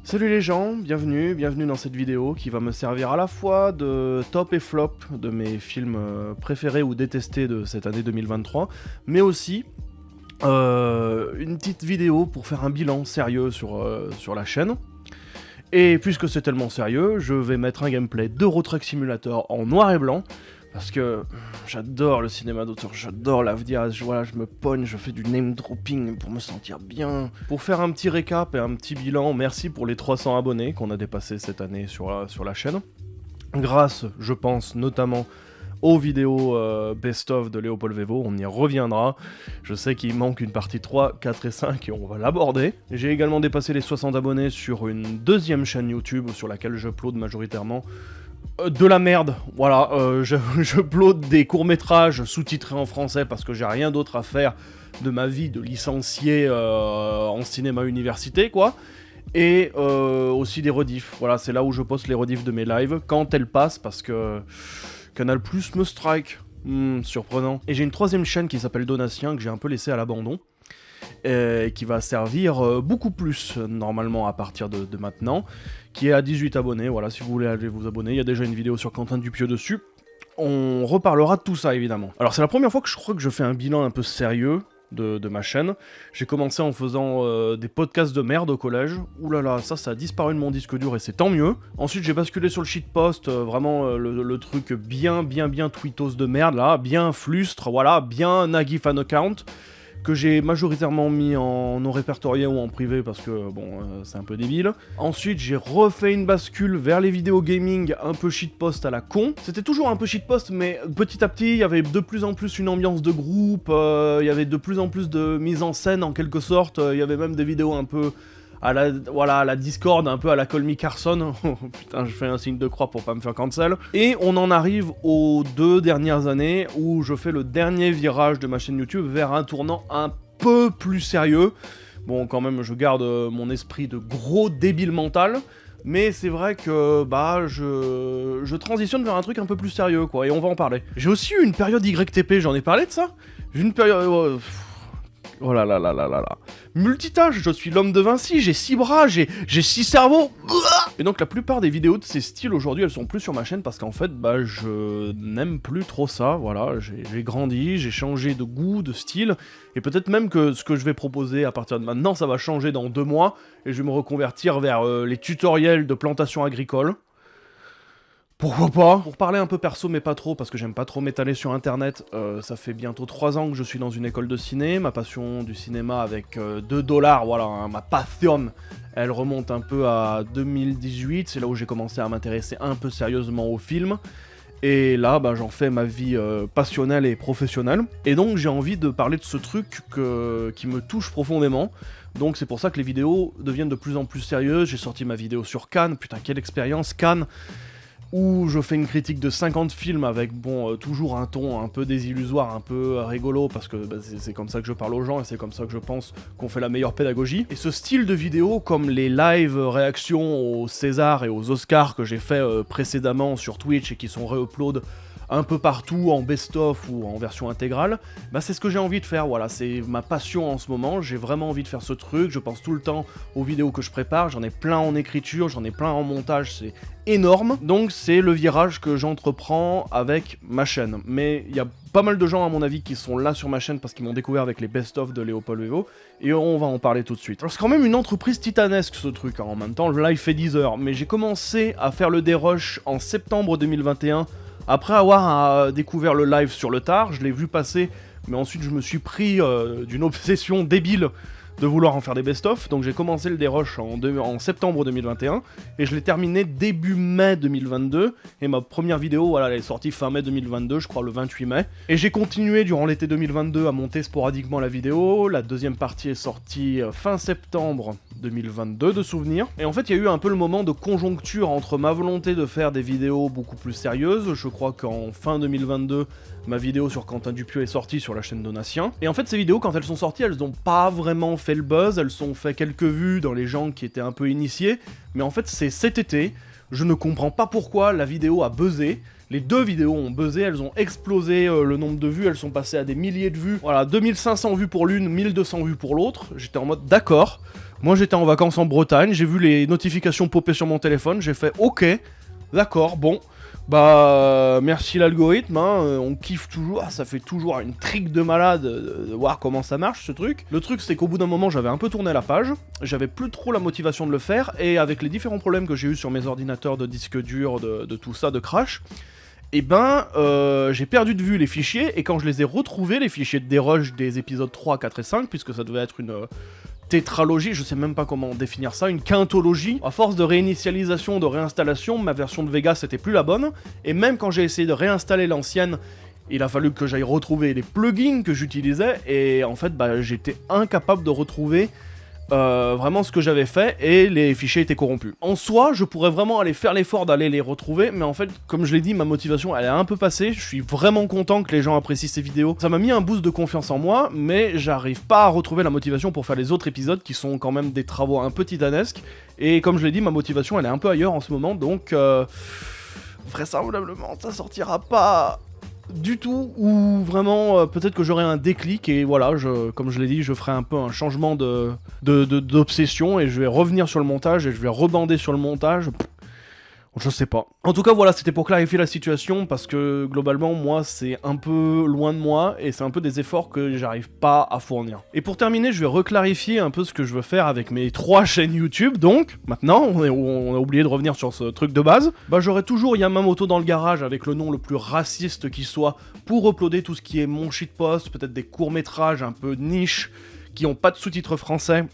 Salut les gens, bienvenue dans cette vidéo qui va me servir à la fois de top et flop de mes films préférés ou détestés de cette année 2023, mais aussi une petite vidéo pour faire un bilan sérieux sur la chaîne. Et puisque c'est tellement sérieux, je vais mettre un gameplay d'Euro Truck Simulator en noir et blanc, parce que j'adore le cinéma d'auteur, j'adore l'AVDIAS, voilà, je me pogne, je fais du name dropping pour me sentir bien. Pour faire un petit récap et un petit bilan, merci pour les 300 abonnés qu'on a dépassés cette année sur la chaîne. Grâce, je pense, notamment aux vidéos best-of de Léopold Vevo, on y reviendra. Je sais qu'il manque une partie 3, 4 et 5 et on va l'aborder. J'ai également dépassé les 60 abonnés sur une deuxième chaîne YouTube sur laquelle j'upload majoritairement de la merde, voilà, j'upload des courts-métrages sous-titrés en français parce que j'ai rien d'autre à faire de ma vie de licencié en cinéma université, quoi. Et aussi des rediffs, voilà, c'est là où je poste les rediffs de mes lives, quand elles passent, parce que Canal Plus me strike, surprenant. Et j'ai une troisième chaîne qui s'appelle Donatien, que j'ai un peu laissé à l'abandon, et qui va servir beaucoup plus normalement à partir de maintenant, qui est à 18 abonnés, voilà, si vous voulez aller vous abonner, il y a déjà une vidéo sur Quentin Dupieux dessus, on reparlera de tout ça évidemment. Alors c'est la première fois que je crois que je fais un bilan un peu sérieux de ma chaîne. J'ai commencé en faisant des podcasts de merde au collège, oulala, ça a disparu de mon disque dur et c'est tant mieux. Ensuite j'ai basculé sur le shitpost, vraiment le truc bien tweetos de merde là, bien flustre, voilà, bien Nagui fan account, que j'ai majoritairement mis en non répertorié ou en privé parce que, bon, c'est un peu débile. Ensuite, j'ai refait une bascule vers les vidéos gaming un peu shitpost à la con. C'était toujours un peu shitpost, mais petit à petit, il y avait de plus en plus une ambiance de groupe, il y avait de plus en plus de mise en scène en quelque sorte, il y avait même des vidéos un peu à la Discord, un peu à la Call Me Carson. Putain, je fais un signe de croix pour pas me faire cancel. Et on en arrive aux 2 dernières années où je fais le dernier virage de ma chaîne YouTube vers un tournant un peu plus sérieux. Bon, quand même, je garde mon esprit de gros débile mental, mais c'est vrai que, bah, je transitionne vers un truc un peu plus sérieux, quoi, et on va en parler. J'ai aussi eu une période YTP, j'en ai parlé de ça? J'ai une période... Oh là là là là là là. Multitâche, je suis l'homme de Vinci, j'ai 6 bras, j'ai 6 cerveaux. Et donc la plupart des vidéos de ces styles aujourd'hui, elles sont plus sur ma chaîne parce qu'en fait, bah, je n'aime plus trop ça, voilà. J'ai grandi, j'ai changé de goût, de style, et peut-être même que ce que je vais proposer à partir de maintenant, ça va changer dans 2 mois, et je vais me reconvertir vers les tutoriels de plantation agricole. Pourquoi pas? Pour parler un peu perso mais pas trop, parce que j'aime pas trop m'étaler sur internet, ça fait bientôt 3 ans que je suis dans une école de ciné, ma passion du cinéma avec 2$, voilà, hein, ma passion, elle remonte un peu à 2018, c'est là où j'ai commencé à m'intéresser un peu sérieusement au film, et là, bah, j'en fais ma vie passionnelle et professionnelle, et donc j'ai envie de parler de ce truc qui me touche profondément. Donc c'est pour ça que les vidéos deviennent de plus en plus sérieuses, j'ai sorti ma vidéo sur Cannes, putain quelle expérience, Cannes, où je fais une critique de 50 films avec, bon, toujours un ton un peu désillusoire, un peu rigolo, parce que bah, c'est comme ça que je parle aux gens, et c'est comme ça que je pense qu'on fait la meilleure pédagogie. Et ce style de vidéo, comme les live réactions aux César et aux Oscars que j'ai fait précédemment sur Twitch et qui sont re-upload un peu partout en best-of ou en version intégrale, bah c'est ce que j'ai envie de faire, voilà, c'est ma passion en ce moment, j'ai vraiment envie de faire ce truc, je pense tout le temps aux vidéos que je prépare, j'en ai plein en écriture, j'en ai plein en montage, c'est énorme, donc c'est le virage que j'entreprends avec ma chaîne. Mais il y a pas mal de gens à mon avis qui sont là sur ma chaîne parce qu'ils m'ont découvert avec les best-of de Léopold Vevo, et on va en parler tout de suite. Alors c'est quand même une entreprise titanesque ce truc, hein. En même temps le live fait 10 heures, mais j'ai commencé à faire le dérush en septembre 2021, après avoir découvert le live sur le tard, je l'ai vu passer, mais ensuite je me suis pris d'une obsession débile de vouloir en faire des best-of, donc j'ai commencé le dérush en septembre 2021, et je l'ai terminé début mai 2022, et ma première vidéo, voilà, elle est sortie fin mai 2022, je crois le 28 mai, et j'ai continué durant l'été 2022 à monter sporadiquement la vidéo, la deuxième partie est sortie fin septembre 2022 de souvenirs, et en fait il y a eu un peu le moment de conjoncture entre ma volonté de faire des vidéos beaucoup plus sérieuses, je crois qu'en fin 2022, ma vidéo sur Quentin Dupieux est sortie sur la chaîne Donatien, et en fait ces vidéos quand elles sont sorties, elles ont pas vraiment fait le buzz, elles ont fait quelques vues dans les gens qui étaient un peu initiés, mais en fait c'est cet été, je ne comprends pas pourquoi la vidéo a buzzé. Les 2 vidéos ont buzzé, elles ont explosé le nombre de vues, elles sont passées à des milliers de vues. Voilà, 2500 vues pour l'une, 1200 vues pour l'autre. J'étais en mode d'accord, Moi j'étais en vacances en Bretagne, j'ai vu les notifications popper sur mon téléphone, j'ai fait ok, d'accord, bon, bah merci l'algorithme, hein, on kiffe toujours, ça fait toujours une trique de malade de voir comment ça marche ce truc. Le truc c'est qu'au bout d'un moment j'avais un peu tourné la page, j'avais plus trop la motivation de le faire, et avec les différents problèmes que j'ai eu sur mes ordinateurs de disque dur, de tout ça, de crash, et ben j'ai perdu de vue les fichiers, et quand je les ai retrouvés, les fichiers de dérush des épisodes 3, 4 et 5, puisque ça devait être une tétralogie, je sais même pas comment définir ça, une quintologie. À force de réinitialisation, de réinstallation, ma version de Vegas c'était plus la bonne, et même quand j'ai essayé de réinstaller l'ancienne, il a fallu que j'aille retrouver les plugins que j'utilisais, et en fait bah, j'étais incapable de retrouver vraiment ce que j'avais fait, et les fichiers étaient corrompus. En soi, je pourrais vraiment aller faire l'effort d'aller les retrouver, mais en fait, comme je l'ai dit, ma motivation elle est un peu passée, je suis vraiment content que les gens apprécient ces vidéos. Ça m'a mis un boost de confiance en moi, mais j'arrive pas à retrouver la motivation pour faire les autres épisodes, qui sont quand même des travaux un peu titanesques, et comme je l'ai dit, ma motivation elle est un peu ailleurs en ce moment, donc vraisemblablement ça sortira pas du tout, ou vraiment peut-être que j'aurai un déclic, et voilà, comme je l'ai dit, je ferai un peu un changement d'obsession, et je vais revenir sur le montage, et je vais rebander sur le montage. Je sais pas. En tout cas, voilà, c'était pour clarifier la situation, parce que globalement, moi, c'est un peu loin de moi, et c'est un peu des efforts que j'arrive pas à fournir. Et pour terminer, je vais reclarifier un peu ce que je veux faire avec mes 3 chaînes YouTube, donc, maintenant, on a oublié de revenir sur ce truc de base, bah j'aurai toujours Yamamoto dans le garage, avec le nom le plus raciste qui soit, pour uploader tout ce qui est mon shitpost, peut-être des courts-métrages un peu niche, qui ont pas de sous-titres français,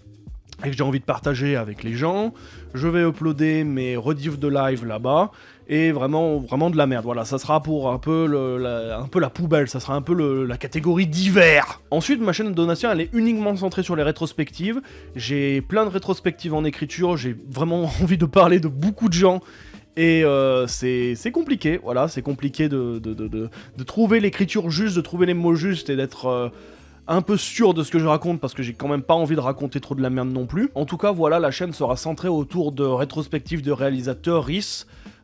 et que j'ai envie de partager avec les gens. Je vais uploader mes rediffs de live là-bas, et vraiment de la merde. Voilà, ça sera pour un peu la poubelle, ça sera un peu la catégorie divers. Ensuite, ma chaîne de donation, elle est uniquement centrée sur les rétrospectives. J'ai plein de rétrospectives en écriture, j'ai vraiment envie de parler de beaucoup de gens, et c'est compliqué, voilà, c'est compliqué de trouver l'écriture juste, de trouver les mots justes, et d'être un peu sûr de ce que je raconte, parce que j'ai quand même pas envie de raconter trop de la merde non plus. En tout cas, voilà, la chaîne sera centrée autour de rétrospectives de réalisateurs,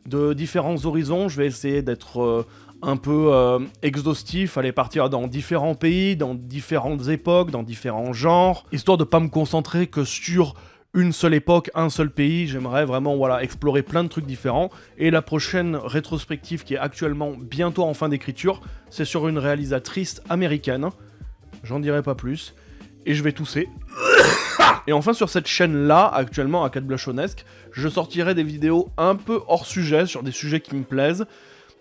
de différents horizons. Je vais essayer d'être un peu exhaustif, aller partir dans différents pays, dans différentes époques, dans différents genres, histoire de pas me concentrer que sur une seule époque, un seul pays. J'aimerais vraiment, voilà, explorer plein de trucs différents. Et la prochaine rétrospective, qui est actuellement bientôt en fin d'écriture, c'est sur une réalisatrice américaine. J'en dirai pas plus, et je vais tousser. Et enfin, sur cette chaîne-là, actuellement à 4 Blachonesque, je sortirai des vidéos un peu hors sujet, sur des sujets qui me plaisent.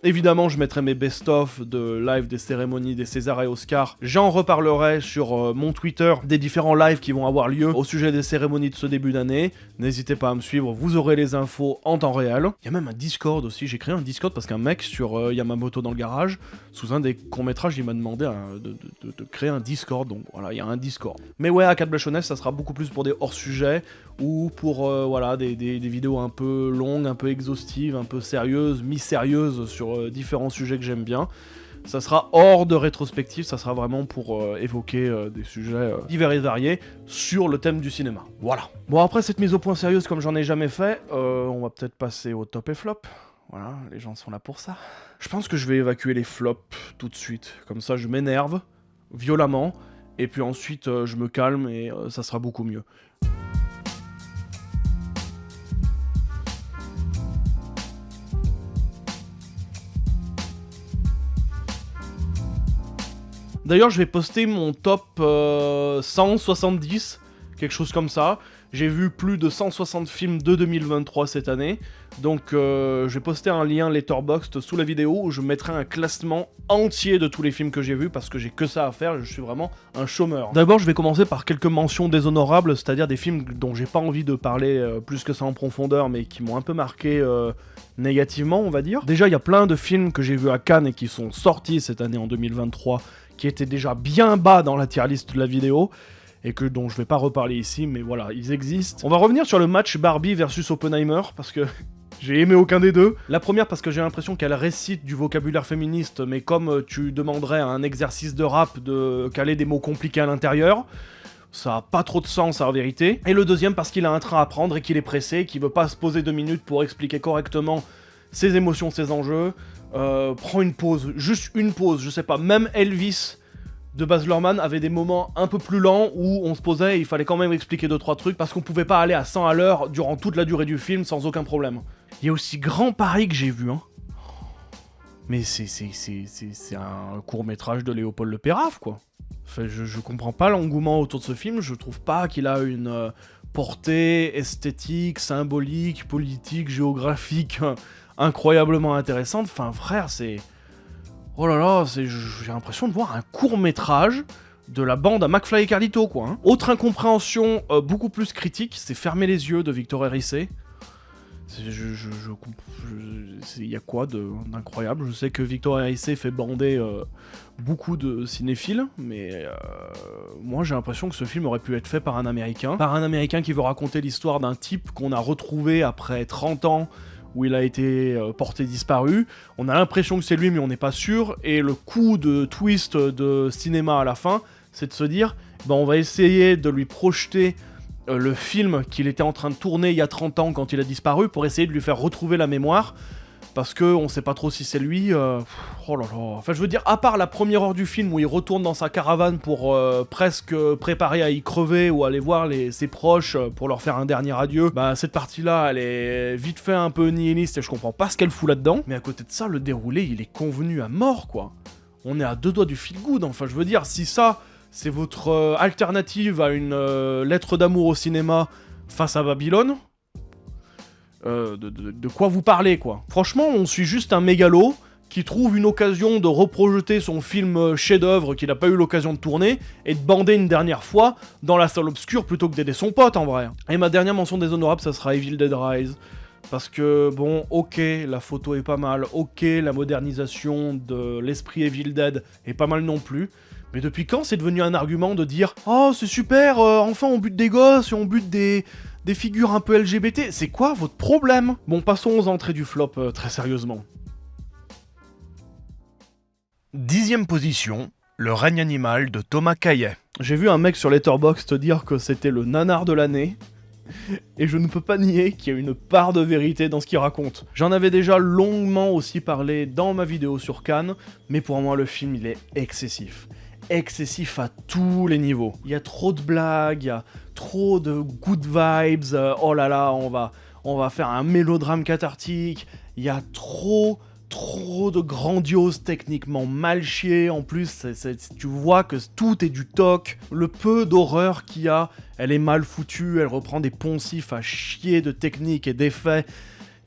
Évidemment, je mettrai mes best-of de live des cérémonies des César et Oscars. J'en reparlerai sur mon Twitter des différents lives qui vont avoir lieu au sujet des cérémonies de ce début d'année. N'hésitez pas à me suivre, vous aurez les infos en temps réel. Il y a même un Discord aussi, j'ai créé un Discord parce qu'un mec sur Yamamoto dans le garage, sous un des courts-métrages, il m'a demandé de créer un Discord, donc voilà, il y a un Discord. Mais ouais, à 4 Blachonesque, ça sera beaucoup plus pour des hors-sujets, ou pour voilà, des vidéos un peu longues, un peu exhaustives, un peu sérieuses, mi-sérieuses sur différents sujets que j'aime bien. Ça sera hors de rétrospective, ça sera vraiment pour évoquer des sujets divers et variés sur le thème du cinéma. Voilà. Bon, après cette mise au point sérieuse comme j'en ai jamais fait, on va peut-être passer au top et flop. Voilà, les gens sont là pour ça. Je pense que je vais évacuer les flops tout de suite. Comme ça, je m'énerve violemment, et puis ensuite je me calme, et ça sera beaucoup mieux. D'ailleurs, je vais poster mon top 170, quelque chose comme ça. J'ai vu plus de 160 films de 2023 cette année. Donc, je vais poster un lien Letterboxd sous la vidéo où je mettrai un classement entier de tous les films que j'ai vus, parce que j'ai que ça à faire, je suis vraiment un chômeur. D'abord, je vais commencer par quelques mentions déshonorables, c'est-à-dire des films dont j'ai pas envie de parler plus que ça en profondeur, mais qui m'ont un peu marqué négativement, on va dire. Déjà, il y a plein de films que j'ai vus à Cannes et qui sont sortis cette année en 2023, qui étaient déjà bien bas dans la tier list de la vidéo, et dont je vais pas reparler ici, mais voilà, ils existent. On va revenir sur le match Barbie versus Oppenheimer, parce que j'ai aimé aucun des deux. La première parce que j'ai l'impression qu'elle récite du vocabulaire féministe, mais comme tu demanderais à un exercice de rap de caler des mots compliqués à l'intérieur. Ça a pas trop de sens en vérité. Et le deuxième parce qu'il a un train à prendre et qu'il est pressé, qu'il veut pas se poser 2 minutes pour expliquer correctement ses émotions, ses enjeux. Prends une pause, juste une pause, je sais pas, même Elvis de Baz Luhrmann avait des moments un peu plus lents où on se posait et il fallait quand même expliquer 2-3 trucs parce qu'on pouvait pas aller à 100 à l'heure durant toute la durée du film sans aucun problème. Il y a aussi Grand Paris que j'ai vu, hein. Mais c'est un court-métrage de Léopold Le Pérave, quoi. Enfin, je comprends pas l'engouement autour de ce film, je trouve pas qu'il a une portée esthétique, symbolique, politique, géographique incroyablement intéressante. Enfin, frère, c'est... Oh là là, j'ai l'impression de voir un court-métrage de la bande à McFly et Carlito, quoi. Hein. Autre incompréhension beaucoup plus critique, c'est Fermer les yeux de Victor Hérissé. Il y a quoi d'incroyable? Je sais que Victor Hérissé fait bander beaucoup de cinéphiles, mais moi j'ai l'impression que ce film aurait pu être fait par un Américain. Par un Américain qui veut raconter l'histoire d'un type qu'on a retrouvé après 30 ans, où il a été porté disparu. On a l'impression que c'est lui, mais on n'est pas sûr, et le coup de twist de cinéma à la fin, c'est de se dire, ben on va essayer de lui projeter le film qu'il était en train de tourner il y a 30 ans quand il a disparu pour essayer de lui faire retrouver la mémoire parce que on sait pas trop si c'est lui. Oh là là. Enfin, je veux dire, à part la première heure du film où il retourne dans sa caravane pour presque préparer à y crever ou aller voir ses proches pour leur faire un dernier adieu, bah cette partie-là, elle est vite fait un peu nihiliste et je comprends pas ce qu'elle fout là-dedans. Mais à côté de ça, le déroulé, il est convenu à mort, quoi. On est à 2 doigts du feel good. Enfin, je veux dire, si ça... c'est votre alternative à une lettre d'amour au cinéma face à Babylone. De quoi vous parlez, quoi. Franchement, on suit juste un mégalo qui trouve une occasion de reprojeter son film chef-d'œuvre qu'il n'a pas eu l'occasion de tourner et de bander une dernière fois dans la salle obscure plutôt que d'aider son pote, en vrai. Et ma dernière mention déshonorable, ça sera Evil Dead Rise. Parce que, bon, ok, la photo est pas mal, ok, la modernisation de l'esprit Evil Dead est pas mal non plus. Mais depuis quand c'est devenu un argument de dire « Oh, c'est super, enfin on bute des gosses et on bute des figures un peu LGBT, c'est quoi votre problème ?» Bon, passons aux entrées du flop, très sérieusement. 10e position, Le règne animal de Thomas Caillet. J'ai vu un mec sur Letterboxd dire que c'était le nanar de l'année, et je ne peux pas nier qu'il y a une part de vérité dans ce qu'il raconte. J'en avais déjà longuement aussi parlé dans ma vidéo sur Cannes, mais pour moi le film il est excessif. Excessif à tous les niveaux. Il y a trop de blagues, il y a trop de good vibes, oh là là, on va faire un mélodrame cathartique, il y a trop de grandiose techniquement mal chié, en plus tu vois que tout est du toc, le peu d'horreur qu'il y a, elle est mal foutue, elle reprend des poncifs à chier de techniques et d'effets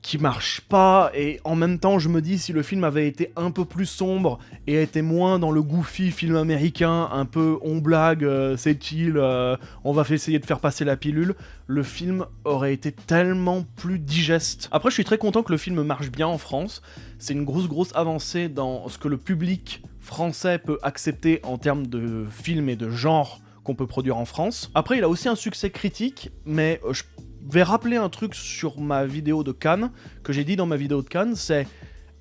qui marchent pas, et en même temps je me dis si le film avait été un peu plus sombre et était moins dans le goofy film américain, un peu on blague, c'est chill, on va essayer de faire passer la pilule, le film aurait été tellement plus digeste. Après je suis très content que le film marche bien en France, c'est une grosse avancée dans ce que le public français peut accepter en termes de film et de genre qu'on peut produire en France. Après il a aussi un succès critique, mais je vais rappeler un truc sur ma vidéo de Cannes, que j'ai dit dans ma vidéo de Cannes, c'est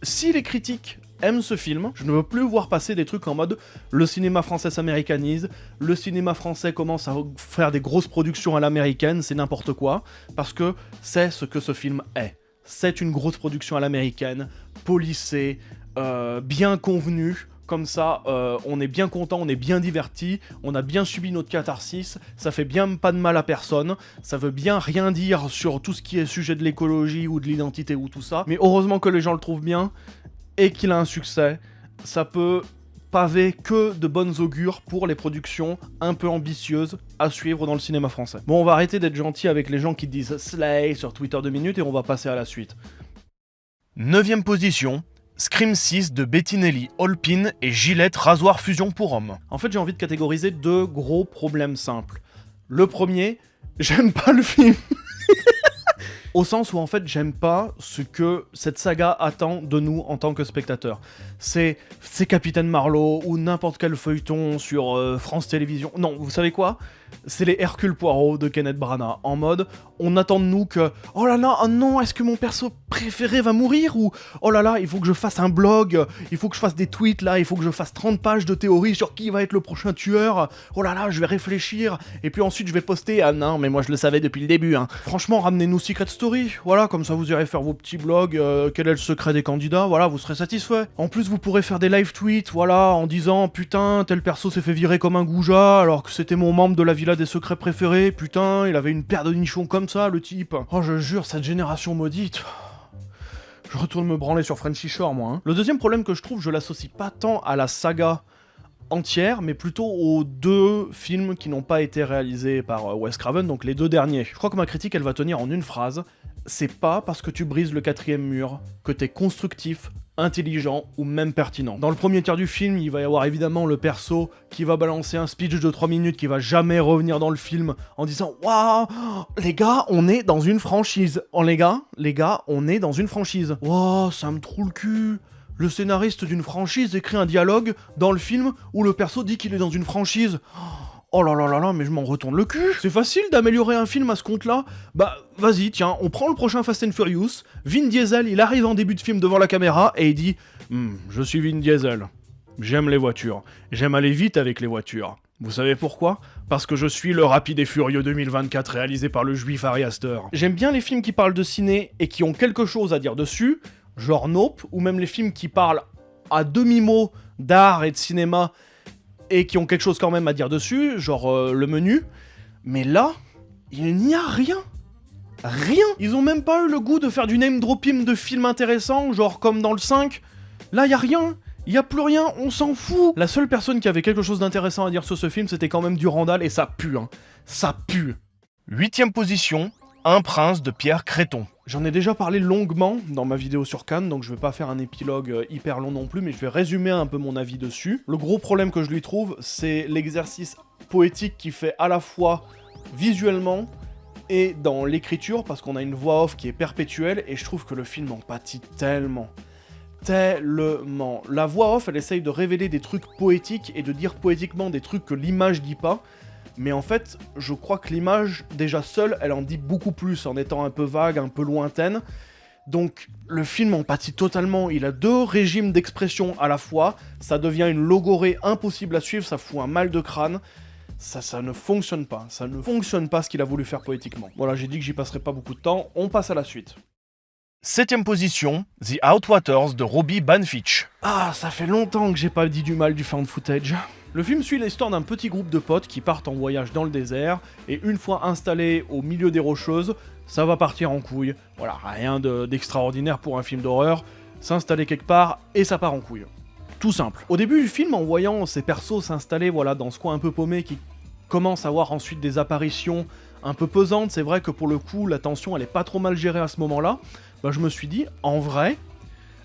si les critiques aiment ce film, je ne veux plus voir passer des trucs en mode le cinéma français s'américanise, le cinéma français commence à faire des grosses productions à l'américaine, c'est n'importe quoi, parce que c'est ce que ce film est. C'est une grosse production à l'américaine, policée, bien convenue. Comme ça, on est bien content, on est bien diverti, on a bien subi notre catharsis, ça fait bien pas de mal à personne, ça veut bien rien dire sur tout ce qui est sujet de l'écologie ou de l'identité ou tout ça, mais heureusement que les gens le trouvent bien et qu'il a un succès, ça peut paver que de bonnes augures pour les productions un peu ambitieuses à suivre dans le cinéma français. Bon, on va arrêter d'être gentil avec les gens qui disent « Slay » sur Twitter 2 minutes et on va passer à la suite. 9e position, Scream 6 de Bettinelli, Holpin et Gillette Rasoir Fusion pour hommes. En fait, j'ai envie de catégoriser 2 gros problèmes simples. Le premier, j'aime pas le film. Au sens où, en fait, j'aime pas ce que cette saga attend de nous en tant que spectateurs. C'est Capitaine Marlowe ou n'importe quel feuilleton sur France Télévisions. Non, vous savez quoi ? c'est les Hercule Poirot de Kenneth Branagh, en mode, on attend de nous que « Oh là là, oh non, est-ce que mon perso préféré va mourir ?» ou « Oh là là, il faut que je fasse un blog, il faut que je fasse des tweets là, il faut que je fasse 30 pages de théories sur qui va être le prochain tueur, oh là là, je vais réfléchir, et puis ensuite je vais poster, ah non, mais moi je le savais depuis le début, hein. Franchement, ramenez-nous Secret Story, voilà, comme ça vous irez faire vos petits blogs, quel est le secret des candidats, voilà, vous serez satisfait. En plus, vous pourrez faire des live tweets, voilà, en disant « Putain, tel perso s'est fait virer comme un goujat, alors que c'était mon membre de la villa des secrets préférés, putain, il avait une paire de nichons comme ça, le type. » Oh, je jure, cette génération maudite... Je retourne me branler sur Frenchy Shore, moi. Hein. Le deuxième problème que je trouve, je l'associe pas tant à la saga entière, mais plutôt aux 2 films qui n'ont pas été réalisés par Wes Craven, donc les 2 derniers. Je crois que ma critique, elle va tenir en une phrase. C'est pas parce que tu brises le 4e mur que t'es constructif, intelligent ou même pertinent. Dans le premier tiers du film, il va y avoir évidemment le perso qui va balancer un speech de 3 minutes qui va jamais revenir dans le film en disant « Waouh, les gars, on est dans une franchise. Oh les gars, on est dans une franchise. Waouh, ça me troue le cul. Le scénariste d'une franchise écrit un dialogue dans le film où le perso dit qu'il est dans une franchise. Oh là là là là, mais je m'en retourne le cul. C'est facile d'améliorer un film à ce compte-là. Bah, vas-y, tiens, on prend le prochain Fast and Furious. Vin Diesel, il arrive en début de film devant la caméra et il dit je suis Vin Diesel. J'aime les voitures. J'aime aller vite avec les voitures. Vous savez pourquoi ? Parce que je suis le Rapide et Furieux 2024 réalisé par le juif Ari Aster. J'aime bien les films qui parlent de ciné et qui ont quelque chose à dire dessus, genre Nope, ou même les films qui parlent à demi-mot d'art et de cinéma et qui ont quelque chose quand même à dire dessus, genre Le Menu. Mais là, il n'y a rien. Rien. Ils ont même pas eu le goût de faire du name dropping de films intéressants, genre comme dans le 5. Là, y a rien. Y a plus rien, on s'en fout. La seule personne qui avait quelque chose d'intéressant à dire sur ce film, c'était quand même Durandal, et ça pue, hein. Ça pue. 8ème position, Un prince de Pierre Créton. J'en ai déjà parlé longuement dans ma vidéo sur Cannes, donc je vais pas faire un épilogue hyper long non plus, mais je vais résumer un peu mon avis dessus. Le gros problème que je lui trouve, c'est l'exercice poétique qu'il fait à la fois visuellement et dans l'écriture, parce qu'on a une voix off qui est perpétuelle, et je trouve que le film en pâtit tellement. Tellement. La voix off, elle essaye de révéler des trucs poétiques et de dire poétiquement des trucs que l'image dit pas. Mais en fait, je crois que l'image, déjà seule, elle en dit beaucoup plus, en étant un peu vague, un peu lointaine. Donc, le film en pâtit totalement, il a 2 régimes d'expression à la fois, ça devient une logorée impossible à suivre, ça fout un mal de crâne. Ça ne fonctionne pas, ça ne fonctionne pas ce qu'il a voulu faire poétiquement. Voilà, j'ai dit que j'y passerai pas beaucoup de temps, on passe à la suite. 7ème position, The Outwaters de Robbie Banfitch. Ah, ça fait longtemps que j'ai pas dit du mal du found footage. Le film suit l'histoire d'un petit groupe de potes qui partent en voyage dans le désert, et une fois installés au milieu des Rocheuses, ça va partir en couille. Voilà, rien d'extraordinaire pour un film d'horreur, s'installer quelque part, et ça part en couille. Tout simple. Au début du film, en voyant ces persos s'installer voilà, dans ce coin un peu paumé qui commence à avoir ensuite des apparitions un peu pesantes, c'est vrai que pour le coup, la tension elle est pas trop mal gérée à ce moment-là, bah je me suis dit, en vrai,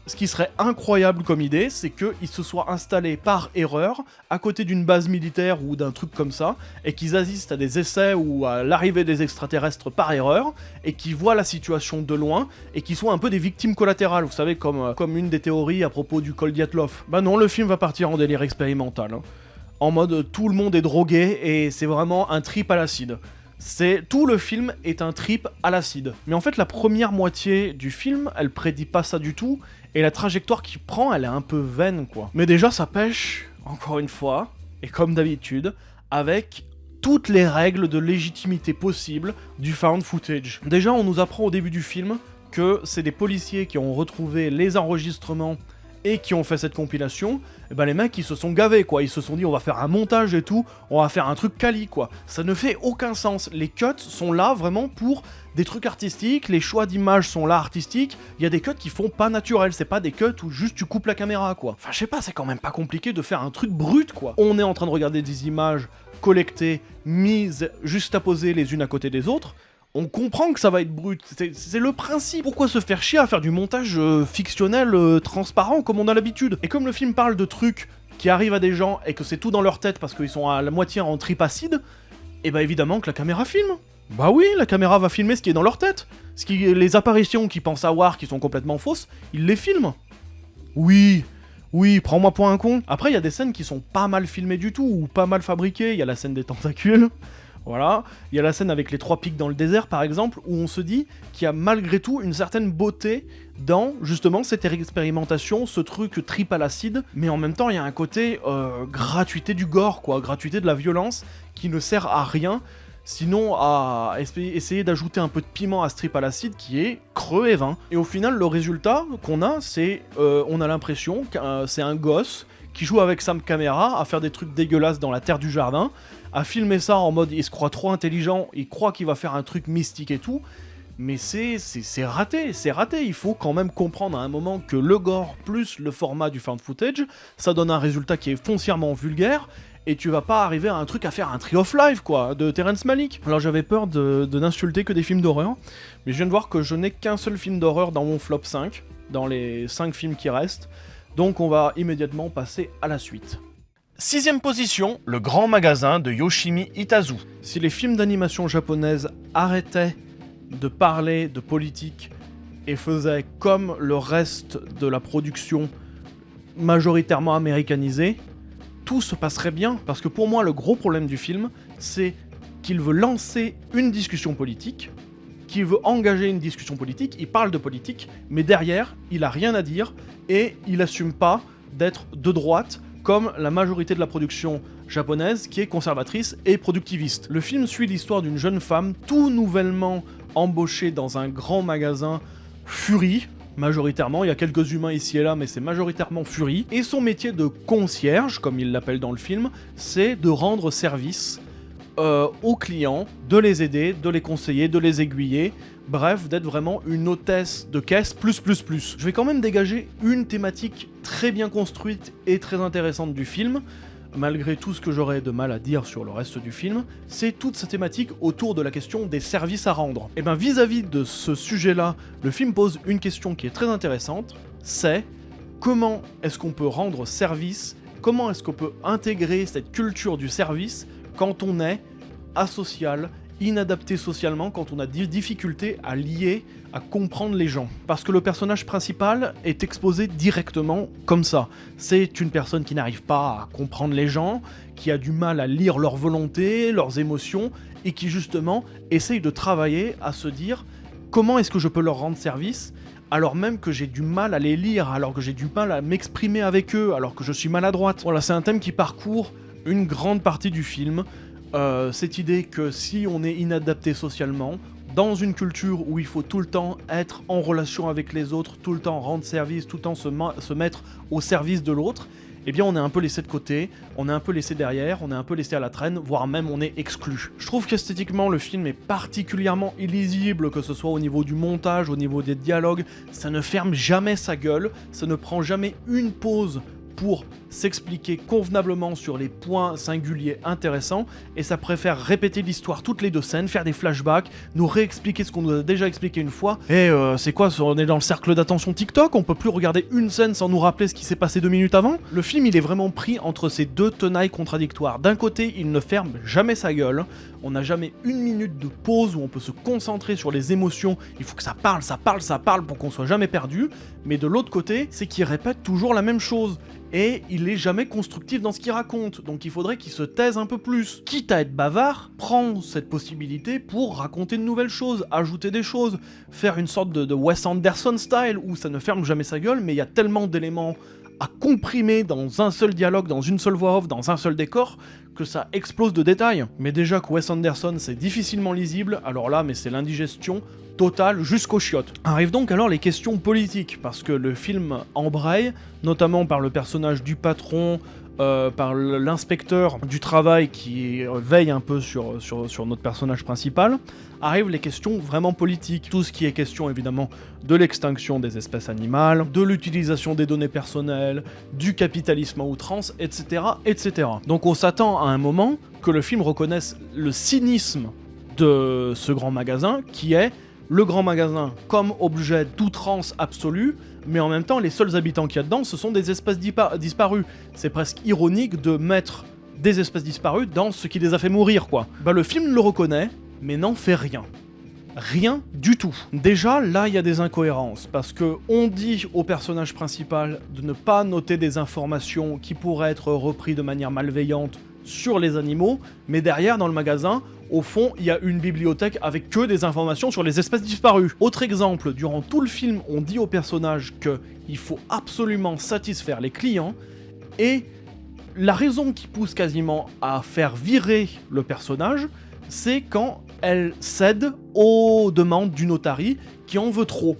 ce qui serait incroyable comme idée, c'est qu'ils se soient installés par erreur à côté d'une base militaire ou d'un truc comme ça, et qu'ils assistent à des essais ou à l'arrivée des extraterrestres par erreur, et qu'ils voient la situation de loin, et qu'ils soient un peu des victimes collatérales, vous savez, comme une des théories à propos du col Dyatlov. Bah non, le film va partir en délire expérimental. Hein. En mode, tout le monde est drogué, et c'est vraiment un trip à l'acide. Tout le film est un trip à l'acide. Mais en fait, la première moitié du film, elle prédit pas ça du tout, et la trajectoire qu'il prend, elle est un peu vaine, quoi. Mais déjà, ça pêche, encore une fois, et comme d'habitude, avec toutes les règles de légitimité possibles du found footage. Déjà, on nous apprend au début du film que c'est des policiers qui ont retrouvé les enregistrements et qui ont fait cette compilation, et ben les mecs ils se sont gavés quoi, ils se sont dit on va faire un montage et tout, on va faire un truc quali quoi. Ça ne fait aucun sens, les cuts sont là vraiment pour des trucs artistiques, les choix d'images sont là artistiques, il y a des cuts qui font pas naturel, c'est pas des cuts où juste tu coupes la caméra quoi. Enfin je sais pas, c'est quand même pas compliqué de faire un truc brut quoi. On est en train de regarder des images collectées, mises, juxtaposées les unes à côté des autres, on comprend que ça va être brut, c'est le principe. Pourquoi se faire chier à faire du montage fictionnel transparent comme on a l'habitude? Et comme le film parle de trucs qui arrivent à des gens et que c'est tout dans leur tête parce qu'ils sont à la moitié en trip acide, et bah évidemment que la caméra filme. Bah oui, la caméra va filmer ce qui est dans leur tête. Les apparitions qu'ils pensent avoir qui sont complètement fausses, ils les filment. Oui, prends-moi pour un con. Après, il y a des scènes qui sont pas mal filmées du tout, ou pas mal fabriquées, il y a la scène des tentacules. Voilà, il y a la scène avec les 3 pics dans le désert par exemple, où on se dit qu'il y a malgré tout une certaine beauté dans justement cette expérimentation, ce truc trip à l'acide, mais en même temps il y a un côté gratuité du gore, quoi, gratuité de la violence, qui ne sert à rien, sinon à essayer d'ajouter un peu de piment à ce trip à l'acide qui est creux et vain. Et au final le résultat qu'on a, c'est on a l'impression que c'est un gosse qui joue avec sa caméra à faire des trucs dégueulasses dans la terre du jardin, à filmer ça en mode il se croit trop intelligent, il croit qu'il va faire un truc mystique et tout, mais c'est raté, il faut quand même comprendre à un moment que le gore plus le format du found footage, ça donne un résultat qui est foncièrement vulgaire, et tu vas pas arriver à un truc à faire un Tree of Life, quoi, de Terrence Malick. Alors j'avais peur de n'insulter que des films d'horreur, mais je viens de voir que je n'ai qu'un seul film d'horreur dans mon flop 5, dans les 5 films qui restent, donc on va immédiatement passer à la suite. 6ème position, Le Grand Magasin de Yoshimi Itazu. Si les films d'animation japonaises arrêtaient de parler de politique et faisaient comme le reste de la production majoritairement américanisée, tout se passerait bien. Parce que pour moi, le gros problème du film, c'est qu'il veut lancer une discussion politique, qu'il veut engager une discussion politique, il parle de politique, mais derrière, il a rien à dire et il assume pas d'être de droite, comme la majorité de la production japonaise qui est conservatrice et productiviste. Le film suit l'histoire d'une jeune femme tout nouvellement embauchée dans un grand magasin Fury, majoritairement, il y a quelques humains ici et là, mais c'est majoritairement Fury, et son métier de concierge, comme il l'appelle dans le film, c'est de rendre service aux clients, de les aider, de les conseiller, de les aiguiller, bref, d'être vraiment une hôtesse de caisse plus. Je vais quand même dégager une thématique très bien construite et très intéressante du film, malgré tout ce que j'aurais de mal à dire sur le reste du film, c'est toute sa thématique autour de la question des services à rendre. Et bien vis-à-vis de ce sujet-là, le film pose une question qui est très intéressante, c'est comment est-ce qu'on peut rendre service, comment est-ce qu'on peut intégrer cette culture du service quand on est asocial, inadapté socialement, quand on a des difficultés à lier, à comprendre les gens. Parce que le personnage principal est exposé directement comme ça. C'est une personne qui n'arrive pas à comprendre les gens, qui a du mal à lire leurs volontés, leurs émotions, et qui justement essaye de travailler à se dire comment est-ce que je peux leur rendre service alors même que j'ai du mal à les lire, alors que j'ai du mal à m'exprimer avec eux, alors que je suis maladroite. Voilà, c'est un thème qui parcourt une grande partie du film. Cette idée que si on est inadapté socialement, dans une culture où il faut tout le temps être en relation avec les autres, tout le temps rendre service, tout le temps se mettre au service de l'autre, eh bien on est un peu laissé de côté, on est un peu laissé derrière, on est un peu laissé à la traîne, voire même on est exclu. Je trouve qu'esthétiquement le film est particulièrement illisible, que ce soit au niveau du montage, au niveau des dialogues, ça ne ferme jamais sa gueule, ça ne prend jamais une pause pour s'expliquer convenablement sur les points singuliers intéressants, et ça préfère répéter l'histoire toutes les 2 scènes, faire des flashbacks, nous réexpliquer ce qu'on nous a déjà expliqué une fois. Et c'est quoi, on est dans le cercle d'attention TikTok, on peut plus regarder une scène sans nous rappeler ce qui s'est passé 2 minutes avant. Le film il est vraiment pris entre ces 2 tenailles contradictoires. D'un côté il ne ferme jamais sa gueule, on n'a jamais une minute de pause où on peut se concentrer sur les émotions, il faut que ça parle pour qu'on soit jamais perdu, mais de l'autre côté c'est qu'il répète toujours la même chose. Et il est jamais constructif dans ce qu'il raconte, donc il faudrait qu'il se taise un peu plus. Quitte à être bavard, prends cette possibilité pour raconter de nouvelles choses, ajouter des choses, faire une sorte de Wes Anderson style, où ça ne ferme jamais sa gueule, mais il y a tellement d'éléments à comprimer dans un seul dialogue, dans une seule voix off, dans un seul décor, que ça explose de détails. Mais déjà que Wes Anderson c'est difficilement lisible, alors là mais c'est l'indigestion totale jusqu'aux chiottes. Arrivent donc alors les questions politiques, parce que le film embraye, notamment par le personnage du patron, par l'inspecteur du travail qui veille un peu sur notre personnage principal, arrivent les questions vraiment politiques. Tout ce qui est question évidemment de l'extinction des espèces animales, de l'utilisation des données personnelles, du capitalisme à outrance, etc. etc. Donc on s'attend à un moment que le film reconnaisse le cynisme de ce grand magasin qui est le grand magasin comme objet d'outrance absolue, mais en même temps les seuls habitants qu'il y a dedans ce sont des espèces disparues. C'est presque ironique de mettre des espèces disparues dans ce qui les a fait mourir quoi. Bah le film le reconnaît, mais n'en fait rien. Rien du tout. Déjà, là, il y a des incohérences, parce que on dit au personnage principal de ne pas noter des informations qui pourraient être reprises de manière malveillante sur les animaux, mais derrière, dans le magasin, au fond, il y a une bibliothèque avec que des informations sur les espèces disparues. Autre exemple, durant tout le film, on dit au personnage qu'il faut absolument satisfaire les clients, et la raison qui pousse quasiment à faire virer le personnage, c'est quand elle cède aux demandes du notary qui en veut trop.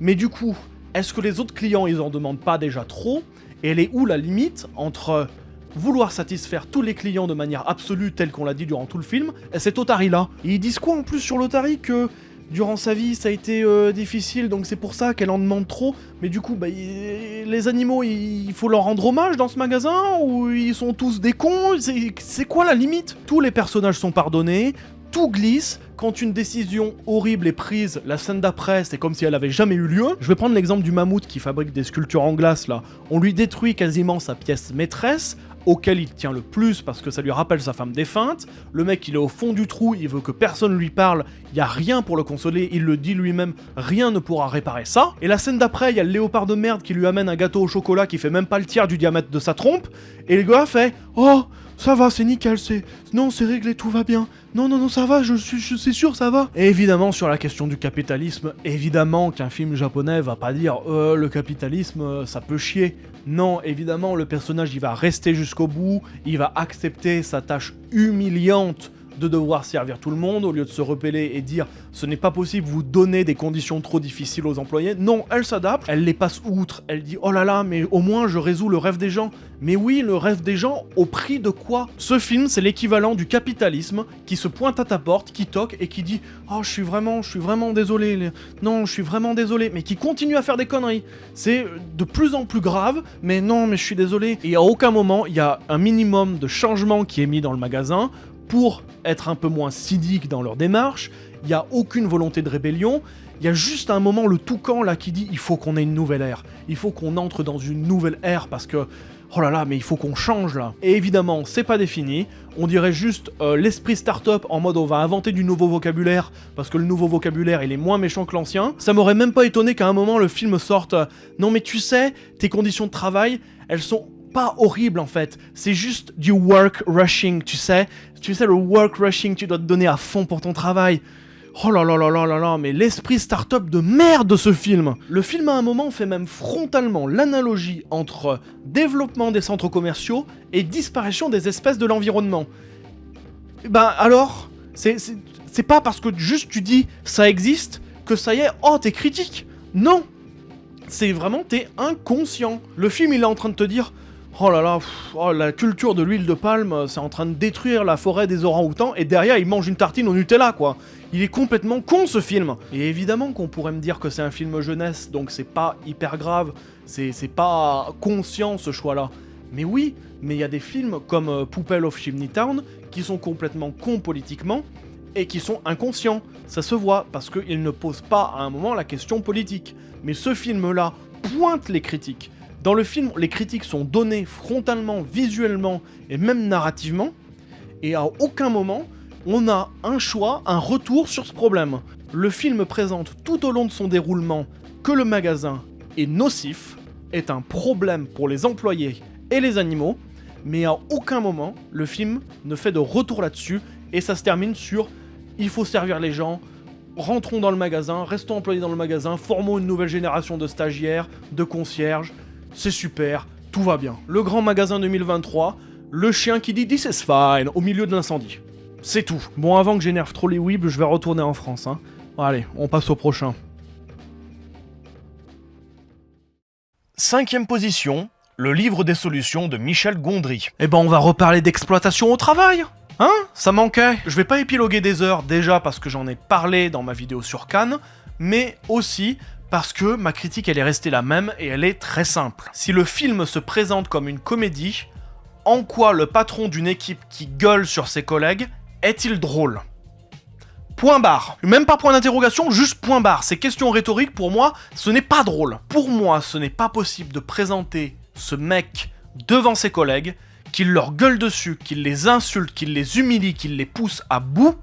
Mais du coup, est-ce que les autres clients, ils en demandent pas déjà trop? Et elle est où la limite entre vouloir satisfaire tous les clients de manière absolue, telle qu'on l'a dit durant tout le film, et cet Otari-là? Et ils disent quoi en plus sur l'Otari? Que durant sa vie, ça a été difficile, donc c'est pour ça qu'elle en demande trop. Mais du coup, les animaux, il faut leur rendre hommage dans ce magasin? Ou ils sont tous des cons? C'est quoi la limite? Tous les personnages sont pardonnés, tout glisse. Quand une décision horrible est prise, la scène d'après, c'est comme si elle avait jamais eu lieu. Je vais prendre l'exemple du mammouth qui fabrique des sculptures en glace, là. On lui détruit quasiment sa pièce maîtresse, auquel il tient le plus parce que ça lui rappelle sa femme défunte. Le mec, il est au fond du trou, il veut que personne lui parle, il y a rien pour le consoler, il le dit lui-même, rien ne pourra réparer ça. Et la scène d'après, il y a le léopard de merde qui lui amène un gâteau au chocolat qui fait même pas le tiers du diamètre de sa trompe, et le gars fait « Oh, ça va, c'est nickel, non, c'est réglé, tout va bien. Non, ça va, c'est sûr, ça va. » Et évidemment, sur la question du capitalisme, évidemment qu'un film japonais va pas dire « le capitalisme, ça peut chier ». Non, évidemment, le personnage, il va rester jusqu'au bout, il va accepter sa tâche humiliante de devoir servir tout le monde, au lieu de se rebeller et dire « ce n'est pas possible, vous donnez des conditions trop difficiles aux employés ». Non, elle s'adapte, elle les passe outre, elle dit « oh là là, mais au moins je résous le rêve des gens ». Mais oui, le rêve des gens, au prix de quoi? Ce film, c'est l'équivalent du capitalisme qui se pointe à ta porte, qui toque et qui dit « oh, je suis vraiment désolé, non, je suis vraiment désolé », mais qui continue à faire des conneries. C'est de plus en plus grave, mais non, mais je suis désolé. Et à aucun moment, il y a un minimum de changement qui est mis dans le magasin pour être un peu moins cynique dans leur démarche. Il n'y a aucune volonté de rébellion. Il y a juste un moment le toucan là qui dit il faut qu'on ait une nouvelle ère. Il faut qu'on entre dans une nouvelle ère parce que oh là là, mais il faut qu'on change là. Et évidemment, c'est pas défini. On dirait juste l'esprit start-up en mode on va inventer du nouveau vocabulaire parce que le nouveau vocabulaire il est moins méchant que l'ancien. Ça m'aurait même pas étonné qu'à un moment le film sorte non mais tu sais, tes conditions de travail, elles sont pas horrible en fait, c'est juste du work rushing, tu sais le work rushing, tu dois te donner à fond pour ton travail. Oh là là là là là là, mais l'esprit start-up de merde de ce film. Le film à un moment fait même frontalement l'analogie entre développement des centres commerciaux et disparition des espèces de l'environnement. Alors, c'est pas parce que juste tu dis ça existe que ça y est, oh t'es critique. Non, c'est vraiment t'es inconscient. Le film il est en train de te dire oh là là, la culture de l'huile de palme, c'est en train de détruire la forêt des orang-outans, et derrière, il mange une tartine au Nutella, quoi. Il est complètement con, ce film. Et évidemment qu'on pourrait me dire que c'est un film jeunesse, donc c'est pas hyper grave, c'est pas conscient, ce choix-là. Mais oui, mais il y a des films comme Poupelle of Chimney Town qui sont complètement cons politiquement, et qui sont inconscients. Ça se voit, parce qu'ils ne posent pas à un moment la question politique. Mais ce film-là pointe les critiques. Dans le film, les critiques sont données frontalement, visuellement et même narrativement, et à aucun moment, on a un choix, un retour sur ce problème. Le film présente tout au long de son déroulement que le magasin est nocif, est un problème pour les employés et les animaux, mais à aucun moment, le film ne fait de retour là-dessus, et ça se termine sur « il faut servir les gens », rentrons dans le magasin, restons employés dans le magasin, formons une nouvelle génération de stagiaires, de concierges. C'est super, tout va bien. Le grand magasin 2023, le chien qui dit « This is fine » au milieu de l'incendie. C'est tout. Bon, avant que j'énerve trop les weebs, je vais retourner en France, hein. Allez, on passe au prochain. 5e position, le livre des solutions de Michel Gondry. Eh ben, on va reparler d'exploitation au travail. Hein? Ça manquait. Je vais pas épiloguer des heures, déjà parce que j'en ai parlé dans ma vidéo sur Cannes, mais aussi parce que ma critique elle est restée la même et elle est très simple. Si le film se présente comme une comédie, en quoi le patron d'une équipe qui gueule sur ses collègues est-il drôle? Point barre. Même pas point d'interrogation, juste point barre. Ces questions rhétoriques, pour moi, ce n'est pas drôle. Pour moi, ce n'est pas possible de présenter ce mec devant ses collègues, qu'il leur gueule dessus, qu'il les insulte, qu'il les humilie, qu'il les pousse à bout,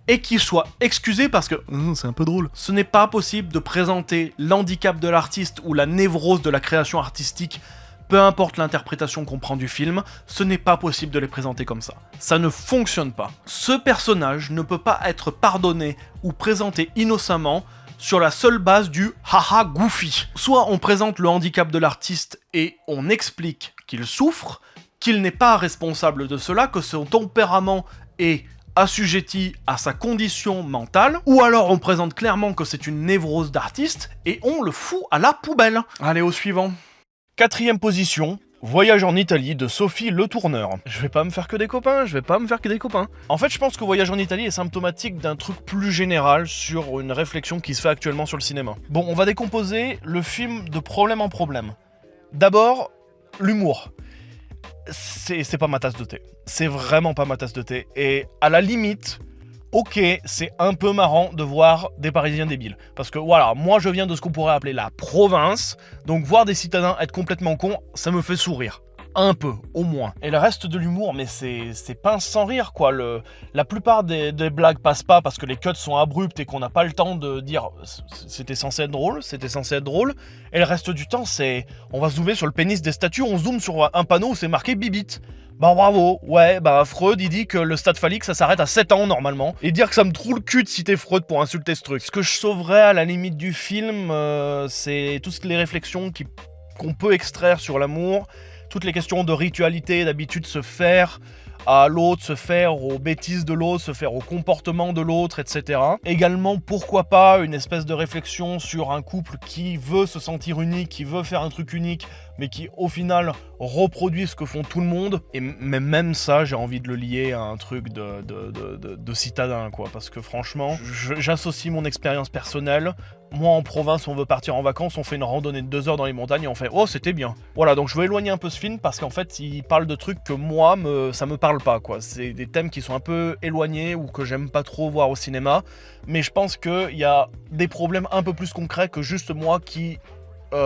et qu'il soit excusé parce que c'est un peu drôle. Ce n'est pas possible de présenter l'handicap de l'artiste ou la névrose de la création artistique Peu importe l'interprétation qu'on prend du film, ce n'est pas possible de les présenter comme ça. Ça ne fonctionne pas. Ce personnage ne peut pas être pardonné ou présenté innocemment sur la seule base du haha goofy. Soit on présente le handicap de l'artiste et on explique qu'il souffre, qu'il n'est pas responsable de cela, que son tempérament est assujetti à sa condition mentale, ou alors on présente clairement que c'est une névrose d'artiste et on le fout à la poubelle. Allez, au suivant. 4ème position, Voyage en Italie de Sophie Le Tourneur. Je vais pas me faire que des copains, En fait, je pense que Voyage en Italie est symptomatique d'un truc plus général sur une réflexion qui se fait actuellement sur le cinéma. Bon, on va décomposer le film de problème en problème. D'abord, l'humour. C'est pas ma tasse de thé. C'est vraiment pas ma tasse de thé. Et à la limite, ok, c'est un peu marrant de voir des Parisiens débiles. Parce que voilà, moi je viens de ce qu'on pourrait appeler la province, donc voir des citadins être complètement cons, ça me fait sourire. Un peu, au moins. Et le reste de l'humour, mais c'est pince sans rire, quoi. La plupart des blagues passent pas parce que les cuts sont abrupts et qu'on n'a pas le temps de dire c'était censé être drôle. Et le reste du temps, c'est on va zoomer sur le pénis des statues, on zoome sur un panneau où c'est marqué bibite. Bah bravo, ouais, bah Freud il dit que le stade phallique ça s'arrête à 7 ans normalement. Et dire que ça me trouve le cul de citer Freud pour insulter ce truc. Ce que je sauverais à la limite du film, c'est toutes les réflexions qu'on peut extraire sur l'amour, toutes les questions de ritualité, d'habitude se faire à l'autre, se faire aux bêtises de l'autre, se faire au comportement de l'autre, etc. Également, pourquoi pas une espèce de réflexion sur un couple qui veut se sentir unique, qui veut faire un truc unique, mais qui au final reproduit ce que font tout le monde. Et même ça, j'ai envie de le lier à un truc de citadin, quoi. Parce que franchement, j'associe mon expérience personnelle. Moi, en province, on veut partir en vacances, on fait une randonnée de 2 heures dans les montagnes et on fait « Oh, c'était bien !» Voilà, donc je veux éloigner un peu ce film parce qu'en fait, il parle de trucs que moi, ça me parle pas, quoi. C'est des thèmes qui sont un peu éloignés ou que j'aime pas trop voir au cinéma. Mais je pense qu'il y a des problèmes un peu plus concrets que juste moi qui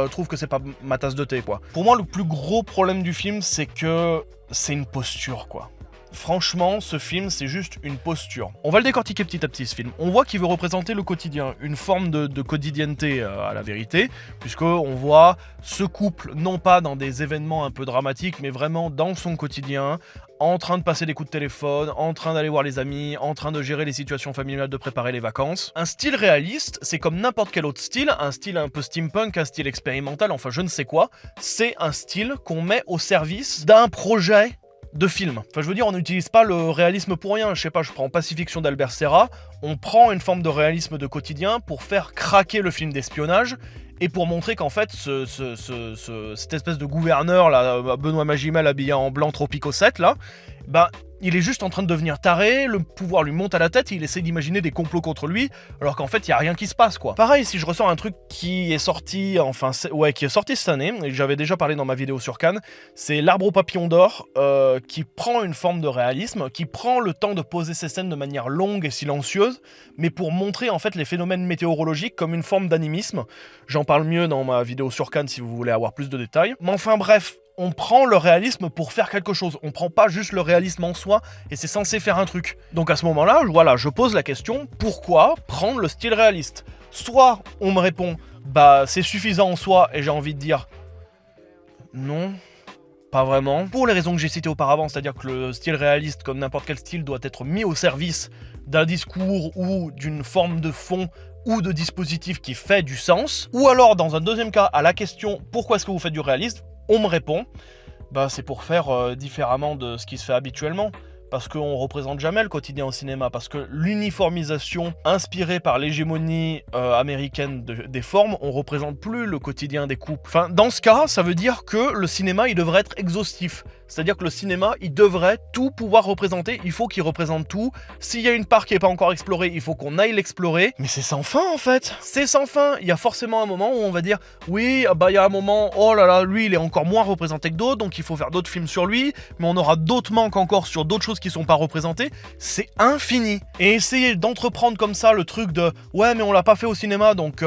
trouve que c'est pas ma tasse de thé, quoi. Pour moi, le plus gros problème du film, c'est que c'est une posture, quoi. Franchement, ce film, c'est juste une posture. On va le décortiquer petit à petit, ce film. On voit qu'il veut représenter le quotidien, une forme de quotidienneté à la vérité, puisqu'on voit ce couple, non pas dans des événements un peu dramatiques, mais vraiment dans son quotidien, en train de passer des coups de téléphone, en train d'aller voir les amis, en train de gérer les situations familiales, de préparer les vacances. Un style réaliste, c'est comme n'importe quel autre style, un style un peu steampunk, un style expérimental, enfin je ne sais quoi. C'est un style qu'on met au service d'un projet de film. Enfin, je veux dire, on n'utilise pas le réalisme pour rien. Je sais pas, je prends Pacifiction d'Albert Serra, on prend une forme de réalisme de quotidien pour faire craquer le film d'espionnage et pour montrer qu'en fait, cette espèce de gouverneur, là, Benoît Magimel habillé en blanc Tropico 7, là, bah, il est juste en train de devenir taré, le pouvoir lui monte à la tête, il essaie d'imaginer des complots contre lui, alors qu'en fait, il n'y a rien qui se passe, quoi. Pareil, si je ressors un truc qui est sorti, qui est sorti cette année, et j'avais déjà parlé dans ma vidéo sur Cannes, c'est L'Arbre aux papillons d'or, qui prend une forme de réalisme, qui prend le temps de poser ses scènes de manière longue et silencieuse, mais pour montrer, en fait, les phénomènes météorologiques comme une forme d'animisme. J'en parle mieux dans ma vidéo sur Cannes si vous voulez avoir plus de détails. Mais enfin, bref, on prend le réalisme pour faire quelque chose. On prend pas juste le réalisme en soi et c'est censé faire un truc. Donc à ce moment-là, voilà, je pose la question, pourquoi prendre le style réaliste ? Soit on me répond, bah c'est suffisant en soi et j'ai envie de dire non, pas vraiment. Pour les raisons que j'ai citées auparavant, c'est-à-dire que le style réaliste, comme n'importe quel style, doit être mis au service d'un discours ou d'une forme de fond ou de dispositif qui fait du sens. Ou alors, dans un deuxième cas, à la question « Pourquoi est-ce que vous faites du réalisme ?» on me répond « Bah c'est pour faire différemment de ce qui se fait habituellement. » Parce qu'on représente jamais le quotidien au cinéma, parce que l'uniformisation inspirée par l'hégémonie américaine des formes, on représente plus le quotidien des couples. Enfin, dans ce cas, ça veut dire que le cinéma, il devrait être exhaustif. C'est-à-dire que le cinéma, il devrait tout pouvoir représenter, il faut qu'il représente tout. S'il y a une part qui n'est pas encore explorée, il faut qu'on aille l'explorer. Mais c'est sans fin, en fait. C'est sans fin. Il y a forcément un moment où on va dire, oui, bah il y a un moment, oh là là, lui, il est encore moins représenté que d'autres, donc il faut faire d'autres films sur lui, mais on aura d'autres manques encore sur d'autres choses qui sont pas représentées. C'est infini. Et essayer d'entreprendre comme ça le truc de, ouais, mais on l'a pas fait au cinéma, donc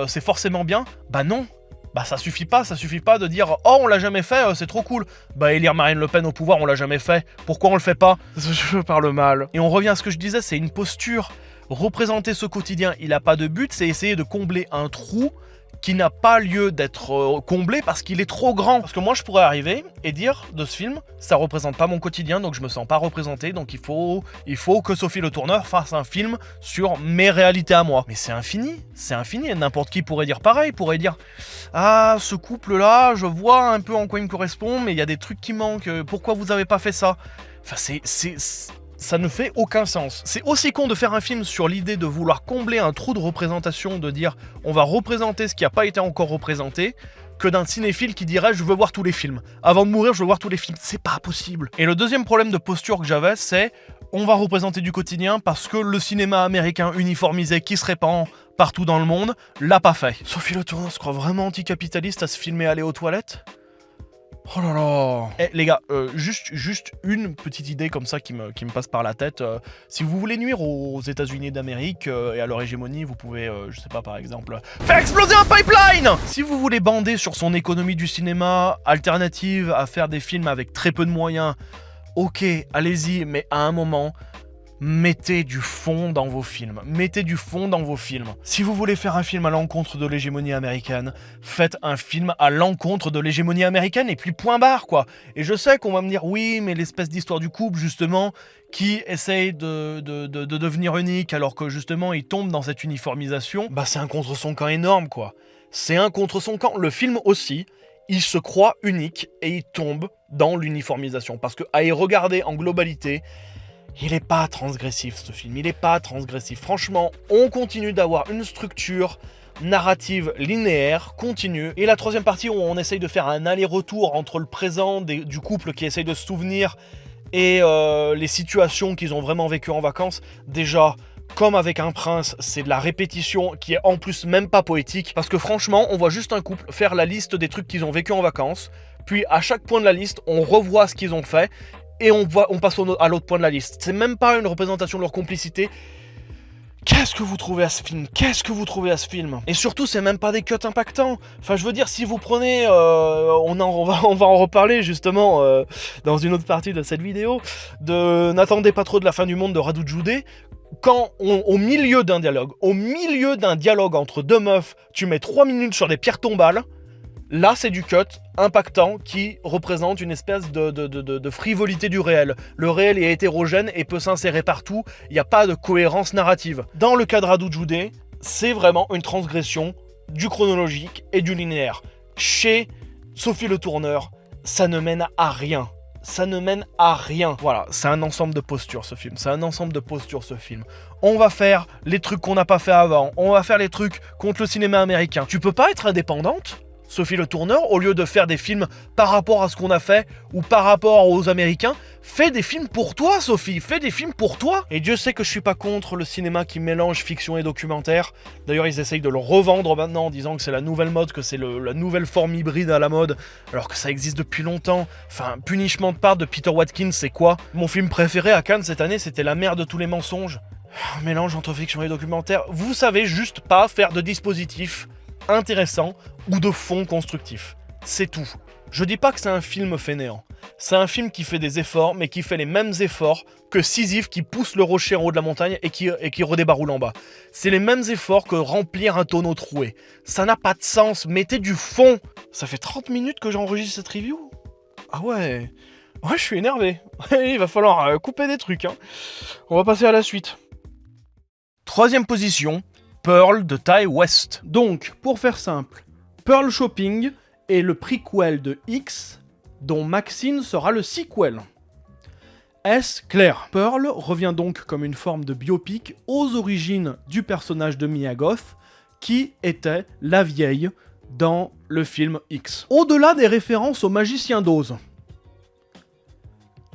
c'est forcément bien. Bah non. Bah ça suffit pas de dire « Oh, on l'a jamais fait, c'est trop cool !» Bah élire Marine Le Pen au pouvoir, on l'a jamais fait. Pourquoi on le fait pas ? Je parle mal. Et on revient à ce que je disais, c'est une posture. Représenter ce quotidien, il a pas de but, c'est essayer de combler un trou qui n'a pas lieu d'être comblé parce qu'il est trop grand. Parce que moi, je pourrais arriver et dire de ce film, ça représente pas mon quotidien, donc je me sens pas représenté, donc il faut que Sophie Le Tourneur fasse un film sur mes réalités à moi. Mais c'est infini, et n'importe qui pourrait dire pareil, pourrait dire « Ah, ce couple-là, je vois un peu en quoi il me correspond, mais il y a des trucs qui manquent, pourquoi vous avez pas fait ça ?» Enfin, ça ne fait aucun sens. C'est aussi con de faire un film sur l'idée de vouloir combler un trou de représentation, de dire on va représenter ce qui n'a pas été encore représenté, que d'un cinéphile qui dirait je veux voir tous les films. Avant de mourir, je veux voir tous les films. C'est pas possible. Et le deuxième problème de posture que j'avais, c'est on va représenter du quotidien parce que le cinéma américain uniformisé qui se répand partout dans le monde l'a pas fait. Sophie Le Tourneur se croit vraiment anticapitaliste à se filmer aller aux toilettes ? Oh là là. Eh les gars, juste une petite idée comme ça qui me passe par la tête. Si vous voulez nuire aux États-Unis d'Amérique et à leur hégémonie, vous pouvez, je sais pas, par exemple, faire exploser un pipeline. Si vous voulez bander sur son économie du cinéma alternative à faire des films avec très peu de moyens, ok, allez-y, mais à un moment, mettez du fond dans vos films. Mettez du fond dans vos films. Si vous voulez faire un film à l'encontre de l'hégémonie américaine, faites un film à l'encontre de l'hégémonie américaine et puis point barre, quoi. Et je sais qu'on va me dire, oui, mais l'espèce d'histoire du couple, justement, qui essaye de devenir unique alors que, justement, il tombe dans cette uniformisation, bah c'est un contre son camp énorme, quoi. C'est un contre son camp. Le film aussi, il se croit unique et il tombe dans l'uniformisation. Parce que, à y regarder en globalité, il est pas transgressif ce film, il est pas transgressif. Franchement, on continue d'avoir une structure narrative linéaire, continue. Et la troisième partie où on essaye de faire un aller-retour entre le présent du couple qui essaye de se souvenir et les situations qu'ils ont vraiment vécues en vacances, déjà, comme avec Un Prince, c'est de la répétition qui est en plus même pas poétique. Parce que franchement, on voit juste un couple faire la liste des trucs qu'ils ont vécu en vacances. Puis à chaque point de la liste, on revoit ce qu'ils ont fait. Et on passe à l'autre point de la liste. C'est même pas une représentation de leur complicité. Qu'est-ce que vous trouvez à ce film ? Qu'est-ce que vous trouvez à ce film ? Et surtout, c'est même pas des cuts impactants. Enfin, je veux dire, si vous prenez... on va en reparler, justement, dans une autre partie de cette vidéo, de N'attendez pas trop de la fin du monde de Radu Jude. Quand, au milieu d'un dialogue entre deux meufs, tu mets 3 minutes sur des pierres tombales, là, c'est du cut impactant qui représente une espèce de frivolité du réel. Le réel est hétérogène et peut s'insérer partout, il n'y a pas de cohérence narrative. Dans le cas de Radu Jude, c'est vraiment une transgression du chronologique et du linéaire. Chez Sophie Le Tourneur, ça ne mène à rien. Ça ne mène à rien. Voilà, c'est un ensemble de postures ce film. On va faire les trucs qu'on n'a pas fait avant. On va faire les trucs contre le cinéma américain. Tu peux pas être indépendante, Sophie Le Tourneur, au lieu de faire des films par rapport à ce qu'on a fait ou par rapport aux Américains, fais des films pour toi, Sophie, fais des films pour toi. Et Dieu sait que je suis pas contre le cinéma qui mélange fiction et documentaire. D'ailleurs, ils essayent de le revendre maintenant en disant que c'est la nouvelle mode, que c'est la nouvelle forme hybride à la mode, alors que ça existe depuis longtemps. Enfin, Punishment Part de Peter Watkins, c'est quoi ? Mon film préféré à Cannes cette année, c'était La mère de tous les mensonges. Un mélange entre fiction et documentaire. Vous savez juste pas faire de dispositif intéressant ou de fond constructif. C'est tout. Je dis pas que c'est un film fainéant. C'est un film qui fait des efforts, mais qui fait les mêmes efforts que Sisyphe qui pousse le rocher en haut de la montagne et qui redébaroule en bas. C'est les mêmes efforts que remplir un tonneau troué. Ça n'a pas de sens, mettez du fond. Ça fait 30 minutes que j'enregistre cette review. Ah ouais. Ouais, je suis énervé. Il va falloir couper des trucs. Hein. On va passer à la suite. Troisième position, Pearl de Ti West. Donc, pour faire simple, Pearl Shopping est le prequel de X, dont Maxine sera le sequel. Est-ce clair ? Pearl revient donc comme une forme de biopic aux origines du personnage de Mia Goth, qui était la vieille dans le film X. Au-delà des références au magicien d'Oz,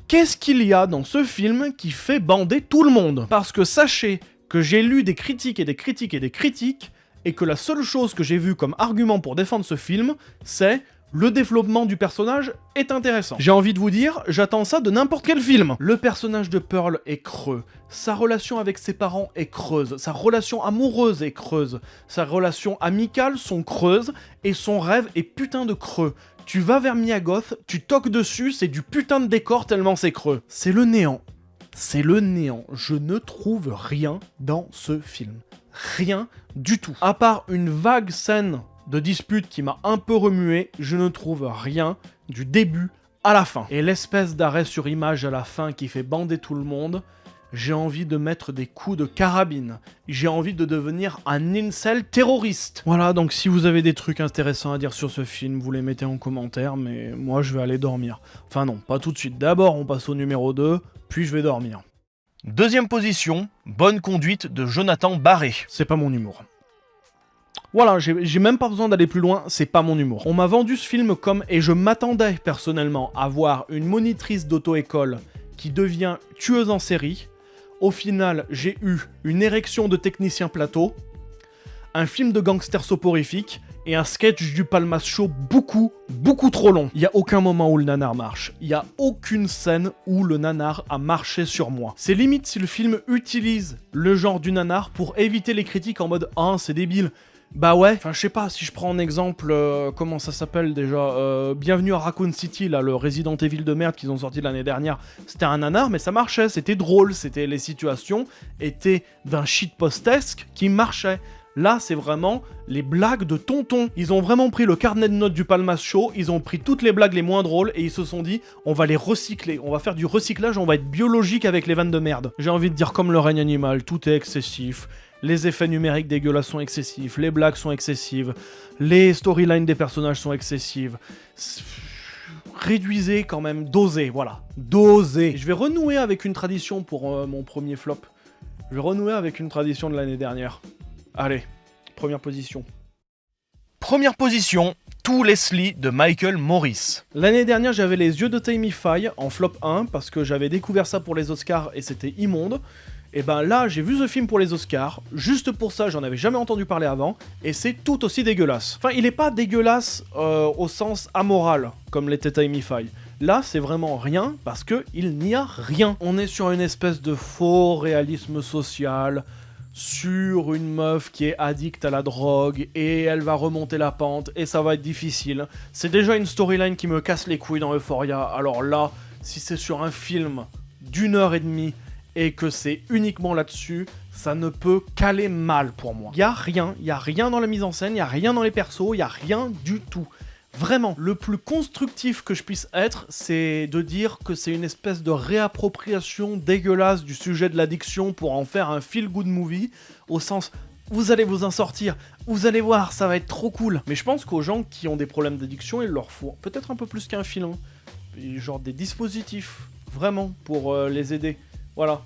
qu'est-ce qu'il y a dans ce film qui fait bander tout le monde ? Parce que sachez que j'ai lu des critiques et des critiques et des critiques, et que la seule chose que j'ai vue comme argument pour défendre ce film, c'est le développement du personnage est intéressant. J'ai envie de vous dire, j'attends ça de n'importe quel film. Le personnage de Pearl est creux, sa relation avec ses parents est creuse, sa relation amoureuse est creuse, sa relation amicale sont creuses, et son rêve est putain de creux. Tu vas vers Mia Goth, tu toques dessus, c'est du putain de décor tellement c'est creux. C'est le néant. C'est le néant. Je ne trouve rien dans ce film. Rien du tout. À part une vague scène de dispute qui m'a un peu remué, je ne trouve rien du début à la fin. Et l'espèce d'arrêt sur image à la fin qui fait bander tout le monde, j'ai envie de mettre des coups de carabine. J'ai envie de devenir un incel terroriste. Voilà, donc si vous avez des trucs intéressants à dire sur ce film, vous les mettez en commentaire, mais moi je vais aller dormir. Enfin non, pas tout de suite. D'abord on passe au numéro 2, puis je vais dormir. Deuxième position, Bonne conduite de Jonathan Barré. C'est pas mon humour. Voilà, j'ai même pas besoin d'aller plus loin, c'est pas mon humour. On m'a vendu ce film comme, et je m'attendais personnellement à voir une monitrice d'auto-école qui devient tueuse en série. Au final, j'ai eu une érection de technicien plateau, un film de gangster soporifique et un sketch du Palmas Show beaucoup trop long. Il y a aucun moment où le nanar marche. Il y a aucune scène où le nanar a marché sur moi. C'est limite si le film utilise le genre du nanar pour éviter les critiques en mode « Ah, c'est débile ». Bah ouais, enfin je sais pas, si je prends en exemple, comment ça s'appelle déjà, Bienvenue à Raccoon City, là, le Resident Evil de merde qu'ils ont sorti l'année dernière, c'était un nanar, mais ça marchait, c'était drôle, les situations étaient d'un shitpostesque qui marchait. Là, c'est vraiment les blagues de tonton. Ils ont vraiment pris le carnet de notes du Palmas Show, ils ont pris toutes les blagues les moins drôles et ils se sont dit, on va les recycler, on va faire du recyclage, on va être biologique avec les vannes de merde. J'ai envie de dire comme le règne animal, tout est excessif. Les effets numériques dégueulasses sont excessifs, les blagues sont excessives, les storylines des personnages sont excessives. Réduisez quand même, dosez, voilà. Dosez. Je vais renouer avec une tradition pour mon premier flop. Je vais renouer avec une tradition de l'année dernière. Allez, première position. Première position, Tout Leslie de Michael Morris. L'année dernière, j'avais les yeux de Tammy Faye en flop 1 parce que j'avais découvert ça pour les Oscars et c'était immonde. Et ben là, j'ai vu ce film pour les Oscars, juste pour ça, j'en avais jamais entendu parler avant, et c'est tout aussi dégueulasse. Enfin, il est pas dégueulasse au sens amoral, comme l'était Tammy Faye. Là, c'est vraiment rien, parce que il n'y a rien. On est sur une espèce de faux réalisme social, sur une meuf qui est addicte à la drogue, et elle va remonter la pente, et ça va être difficile. C'est déjà une storyline qui me casse les couilles dans Euphoria, alors là, si c'est sur un film d'1h30, et que c'est uniquement là-dessus, ça ne peut qu'aller mal pour moi. Il y a rien dans la mise en scène, il y a rien dans les persos, il y a rien du tout. Vraiment, le plus constructif que je puisse être, c'est de dire que c'est une espèce de réappropriation dégueulasse du sujet de l'addiction pour en faire un feel-good movie, au sens vous allez vous en sortir, vous allez voir, ça va être trop cool. Mais je pense qu'aux gens qui ont des problèmes d'addiction, il leur faut peut-être un peu plus qu'un film, genre des dispositifs, vraiment, pour les aider. Voilà,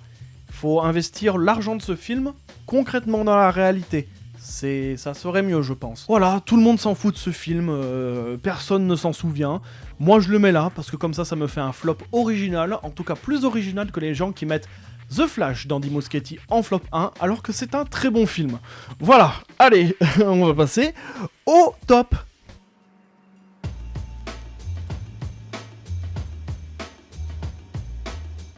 il faut investir l'argent de ce film concrètement dans la réalité. Ça serait mieux, je pense. Voilà, tout le monde s'en fout de ce film, personne ne s'en souvient. Moi, je le mets là, parce que comme ça me fait un flop original, en tout cas plus original que les gens qui mettent The Flash d'Andy Muschietti en flop 1, alors que c'est un très bon film. Voilà, allez, on va passer au top.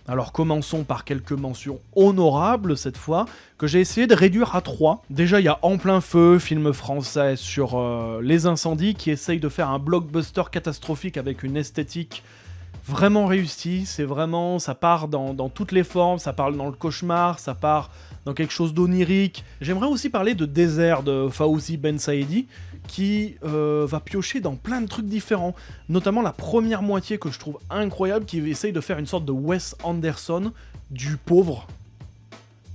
Alors commençons par quelques mentions honorables cette fois, que j'ai essayé de réduire à 3. Déjà il y a En plein feu, film français sur les incendies, qui essaye de faire un blockbuster catastrophique avec une esthétique vraiment réussie. C'est vraiment, ça part dans toutes les formes, ça parle dans le cauchemar, ça part dans quelque chose d'onirique. J'aimerais aussi parler de Désert de Fawzi Ben Saïdi, qui va piocher dans plein de trucs différents, notamment la première moitié que je trouve incroyable, qui essaye de faire une sorte de Wes Anderson du pauvre.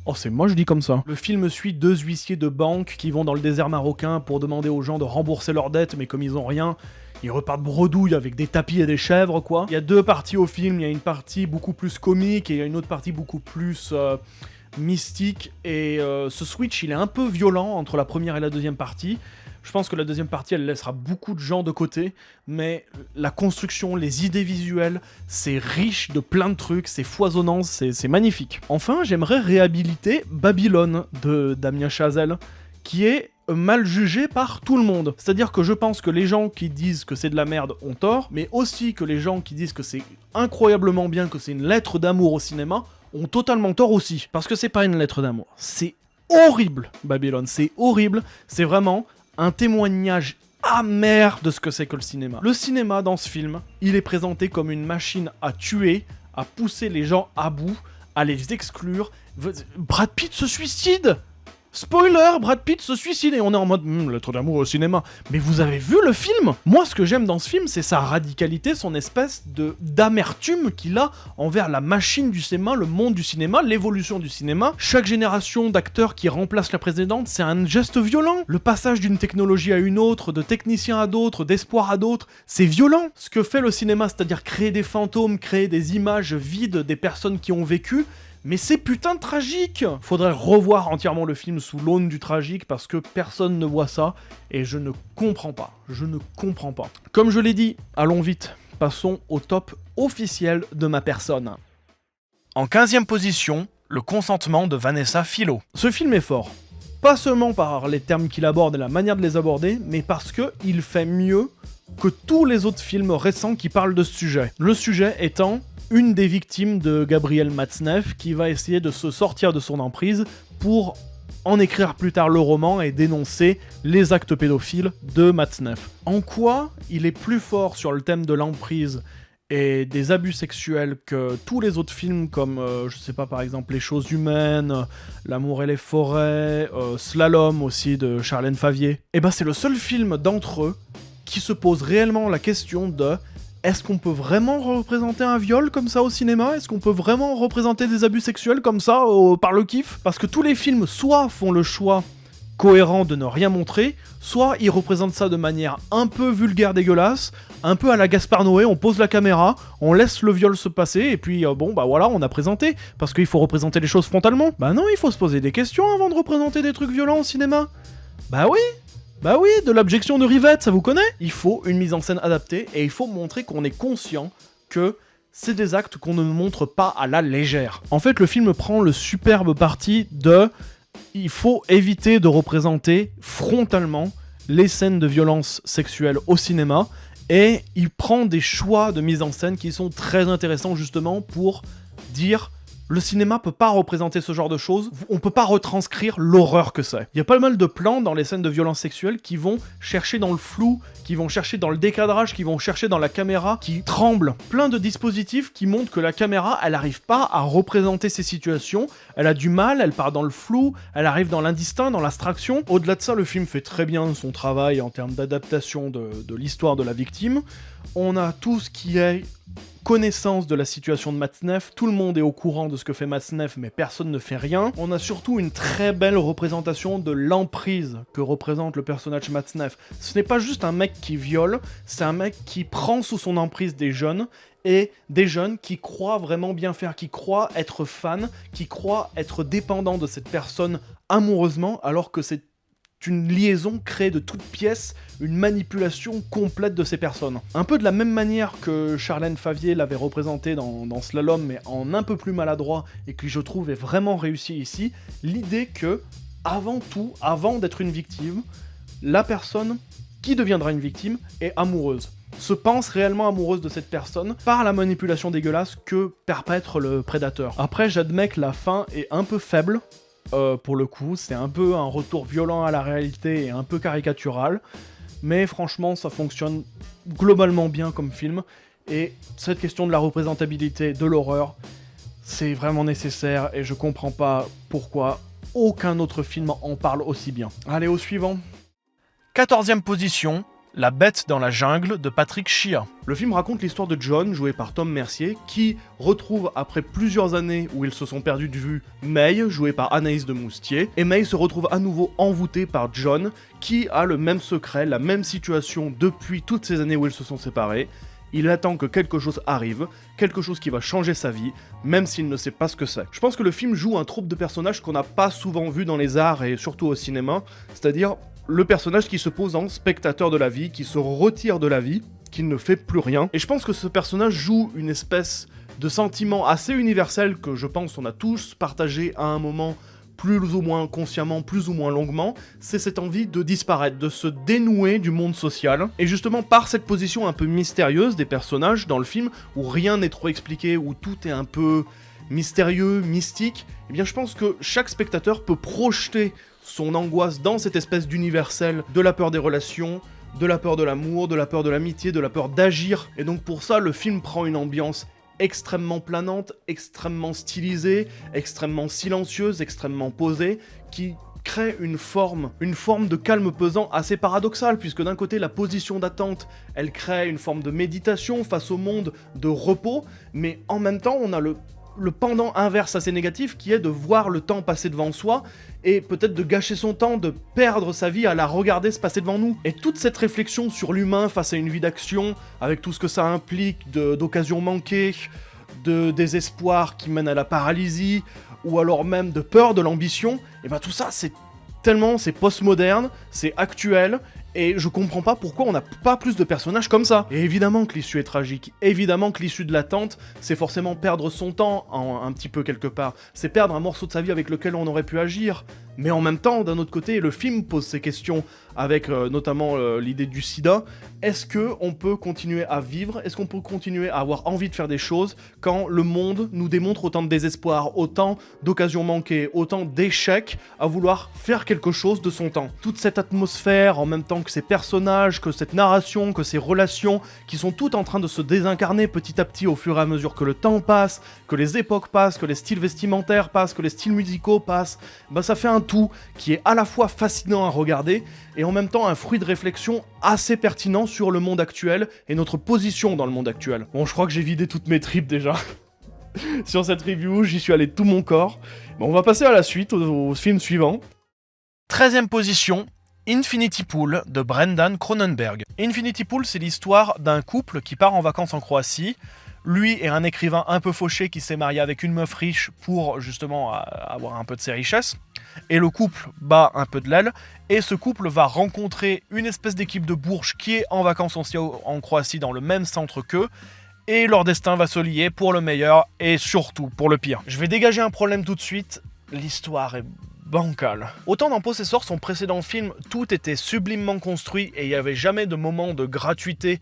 Oh, c'est moi je dis comme ça. Le film suit deux huissiers de banque qui vont dans le désert marocain pour demander aux gens de rembourser leurs dettes, mais comme ils ont rien, ils repartent bredouille avec des tapis et des chèvres, quoi. Il y a deux parties au film, il y a une partie beaucoup plus comique et il y a une autre partie beaucoup plus mystique, et ce switch il est un peu violent entre la première et la deuxième partie. Je pense que la deuxième partie, elle laissera beaucoup de gens de côté, mais la construction, les idées visuelles, c'est riche de plein de trucs, c'est foisonnant, c'est magnifique. Enfin, j'aimerais réhabiliter Babylone de Damien Chazelle, qui est mal jugé par tout le monde. C'est-à-dire que je pense que les gens qui disent que c'est de la merde ont tort, mais aussi que les gens qui disent que c'est incroyablement bien, que c'est une lettre d'amour au cinéma, ont totalement tort aussi. Parce que c'est pas une lettre d'amour. C'est horrible, Babylone, c'est horrible, c'est vraiment un témoignage amer de ce que c'est que le cinéma. Le cinéma, dans ce film, il est présenté comme une machine à tuer, à pousser les gens à bout, à les exclure. Brad Pitt se suicide! Spoiler, Brad Pitt se suicide et on est en mode lettre d'amour au cinéma. Mais vous avez vu le film? Moi, ce que j'aime dans ce film, c'est sa radicalité, son espèce d'amertume qu'il a envers la machine du cinéma, le monde du cinéma, l'évolution du cinéma. Chaque génération d'acteurs qui remplace la précédente, c'est un geste violent. Le passage d'une technologie à une autre, de technicien à d'autres, d'espoir à d'autres, c'est violent. Ce que fait le cinéma, c'est-à-dire créer des fantômes, créer des images vides des personnes qui ont vécu, mais c'est putain de tragique. Faudrait revoir entièrement le film sous l'aune du tragique parce que personne ne voit ça et je ne comprends pas. Je ne comprends pas. Comme je l'ai dit, allons vite. Passons au top officiel de ma personne. En 15e position, Le consentement de Vanessa Philo. Ce film est fort. Pas seulement par les termes qu'il aborde et la manière de les aborder, mais parce qu'il fait mieux que tous les autres films récents qui parlent de ce sujet. Le sujet étant une des victimes de Gabriel Matzneff qui va essayer de se sortir de son emprise pour en écrire plus tard le roman et dénoncer les actes pédophiles de Matzneff. En quoi il est plus fort sur le thème de l'emprise et des abus sexuels que tous les autres films comme, je sais pas, par exemple Les choses humaines, L'amour et les forêts, Slalom aussi de Charlène Favier. Et ben c'est le seul film d'entre eux qui se pose réellement la question de est-ce qu'on peut vraiment représenter un viol comme ça au cinéma? Est-ce qu'on peut vraiment représenter des abus sexuels comme ça par le kiff? Parce que tous les films soit font le choix cohérent de ne rien montrer, soit ils représentent ça de manière un peu vulgaire, dégueulasse, un peu à la Gaspard Noé, on pose la caméra, on laisse le viol se passer, et puis bon bah voilà, on a présenté, parce qu'il faut représenter les choses frontalement. Bah non, il faut se poser des questions avant de représenter des trucs violents au cinéma. Bah oui, de l'objection de Rivette, ça vous connaît? Il faut une mise en scène adaptée, et il faut montrer qu'on est conscient que c'est des actes qu'on ne montre pas à la légère. En fait, le film prend le superbe parti de... Il faut éviter de représenter frontalement les scènes de violence sexuelle au cinéma, et il prend des choix de mise en scène qui sont très intéressants justement pour dire... Le cinéma peut pas représenter ce genre de choses, on peut pas retranscrire l'horreur que c'est. Il y a pas mal de plans dans les scènes de violence sexuelle qui vont chercher dans le flou, qui vont chercher dans le décadrage, qui vont chercher dans la caméra, qui tremble. Plein de dispositifs qui montrent que la caméra, elle arrive pas à représenter ces situations, elle a du mal, elle part dans le flou, elle arrive dans l'indistinct, dans l'abstraction. Au-delà de ça, le film fait très bien son travail en termes d'adaptation de l'histoire de la victime. On a tout ce qui est connaissance de la situation de Matzneff, tout le monde est au courant de ce que fait Matzneff, mais personne ne fait rien. On a surtout une très belle représentation de l'emprise que représente le personnage Matzneff. Ce n'est pas juste un mec qui viole, c'est un mec qui prend sous son emprise des jeunes, et des jeunes qui croient vraiment bien faire, qui croient être fans, qui croient être dépendants de cette personne amoureusement, alors que c'est une liaison créée de toutes pièces, une manipulation complète de ces personnes. Un peu de la même manière que Charlène Favier l'avait représenté dans Slalom, mais en un peu plus maladroit, et qui je trouve est vraiment réussi ici, l'idée que, avant tout, avant d'être une victime, la personne qui deviendra une victime est amoureuse. Se pense réellement amoureuse de cette personne par la manipulation dégueulasse que perpètre le prédateur. Après, j'admets que la fin est un peu faible, pour le coup, c'est un peu un retour violent à la réalité et un peu caricatural, mais franchement, ça fonctionne globalement bien comme film, et cette question de la représentabilité de l'horreur, c'est vraiment nécessaire, et je comprends pas pourquoi aucun autre film en parle aussi bien. Allez, au suivant. 14e position, La bête dans la jungle de Patrick Chia. Le film raconte l'histoire de John, joué par Tom Mercier, qui retrouve, après plusieurs années où ils se sont perdus de vue, May, jouée par Anaïs de Moustier, et May se retrouve à nouveau envoûtée par John, qui a le même secret, la même situation depuis toutes ces années où ils se sont séparés. Il attend que quelque chose arrive, quelque chose qui va changer sa vie, même s'il ne sait pas ce que c'est. Je pense que le film joue un troupe de personnages qu'on n'a pas souvent vu dans les arts et surtout au cinéma, c'est-à-dire le personnage qui se pose en spectateur de la vie, qui se retire de la vie, qui ne fait plus rien. Et je pense que ce personnage joue une espèce de sentiment assez universel que je pense on a tous partagé à un moment, plus ou moins consciemment, plus ou moins longuement, c'est cette envie de disparaître, de se dénouer du monde social. Et justement par cette position un peu mystérieuse des personnages dans le film, où rien n'est trop expliqué, où tout est un peu mystérieux, mystique, eh bien je pense que chaque spectateur peut projeter son angoisse dans cette espèce d'universel de la peur des relations, de la peur de l'amour, de la peur de l'amitié, de la peur d'agir. Et donc pour ça, le film prend une ambiance extrêmement planante, extrêmement stylisée, extrêmement silencieuse, extrêmement posée, qui crée une forme de calme pesant assez paradoxale, puisque d'un côté la position d'attente, elle crée une forme de méditation face au monde, de repos, mais en même temps on a le pendant inverse assez négatif qui est de voir le temps passer devant soi et peut-être de gâcher son temps, de perdre sa vie à la regarder se passer devant nous. Et toute cette réflexion sur l'humain face à une vie d'action, avec tout ce que ça implique d'occasions manquées, de désespoir qui mène à la paralysie, ou alors même de peur de l'ambition, et ben tout ça c'est postmoderne, c'est actuel, et je comprends pas pourquoi on n'a pas plus de personnages comme ça. Et évidemment que l'issue est tragique, évidemment que l'issue de l'attente, c'est forcément perdre son temps un petit peu quelque part, c'est perdre un morceau de sa vie avec lequel on aurait pu agir. Mais en même temps, d'un autre côté, le film pose ces questions avec notamment l'idée du sida. Est-ce qu'on peut continuer à vivre? Est-ce qu'on peut continuer à avoir envie de faire des choses quand le monde nous démontre autant de désespoir, autant d'occasions manquées, autant d'échecs à vouloir faire quelque chose de son temps? Toute cette atmosphère, en même temps que ces personnages, que cette narration, que ces relations, qui sont toutes en train de se désincarner petit à petit au fur et à mesure que le temps passe, que les époques passent, que les styles vestimentaires passent, que les styles musicaux passent, bah ça fait un tout qui est à la fois fascinant à regarder et en même temps un fruit de réflexion assez pertinent sur le monde actuel et notre position dans le monde actuel. Bon, je crois que j'ai vidé toutes mes tripes déjà. Sur cette review, j'y suis allé de tout mon corps. Bon, on va passer à la suite, au film suivant. 13e position, Infinity Pool de Brendan Cronenberg. Infinity Pool, c'est l'histoire d'un couple qui part en vacances en Croatie. Lui est un écrivain un peu fauché qui s'est marié avec une meuf riche pour justement avoir un peu de ses richesses. Et le couple bat un peu de l'aile. Et ce couple va rencontrer une espèce d'équipe de bourges qui est en vacances aussi en Croatie dans le même centre qu'eux. Et leur destin va se lier pour le meilleur et surtout pour le pire. Je vais dégager un problème tout de suite. L'histoire est bancale. Autant dans Possessor, son précédent film, tout était sublimement construit et il n'y avait jamais de moment de gratuité.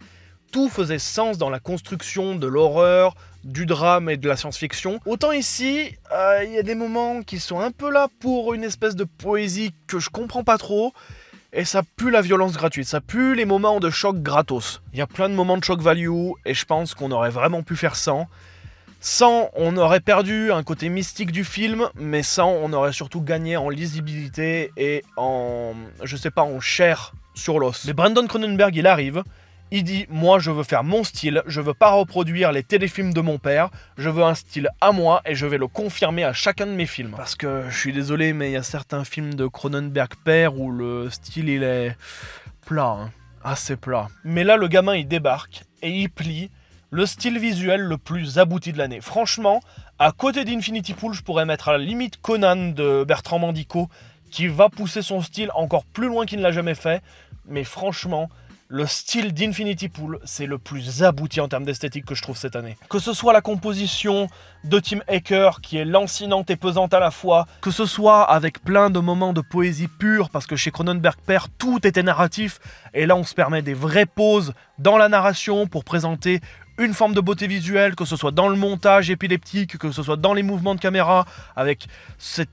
Tout faisait sens dans la construction de l'horreur, du drame et de la science-fiction. Autant ici, il y a des moments qui sont un peu là pour une espèce de poésie que je comprends pas trop. Et ça pue la violence gratuite, ça pue les moments de choc gratos. Il y a plein de moments de choc value et je pense qu'on aurait vraiment pu faire sans. Sans, on aurait perdu un côté mystique du film, mais sans, on aurait surtout gagné en lisibilité et en, je sais pas, en chair sur l'os. Mais Brandon Cronenberg, il arrive. Il dit, moi je veux faire mon style, je veux pas reproduire les téléfilms de mon père, je veux un style à moi et je vais le confirmer à chacun de mes films. Parce que je suis désolé, mais il y a certains films de Cronenberg père où le style il est plat, hein, assez plat. Mais là le gamin il débarque et il plie le style visuel le plus abouti de l'année. Franchement, à côté d'Infinity Pool, je pourrais mettre à la limite Conan de Bertrand Mandico qui va pousser son style encore plus loin qu'il ne l'a jamais fait, mais franchement... Le style d'Infinity Pool, c'est le plus abouti en termes d'esthétique que je trouve cette année. Que ce soit la composition de Tim Aker, qui est lancinante et pesante à la fois, que ce soit avec plein de moments de poésie pure, parce que chez Cronenberg père, tout était narratif, et là on se permet des vraies pauses dans la narration pour présenter une forme de beauté visuelle, que ce soit dans le montage épileptique, que ce soit dans les mouvements de caméra, avec cette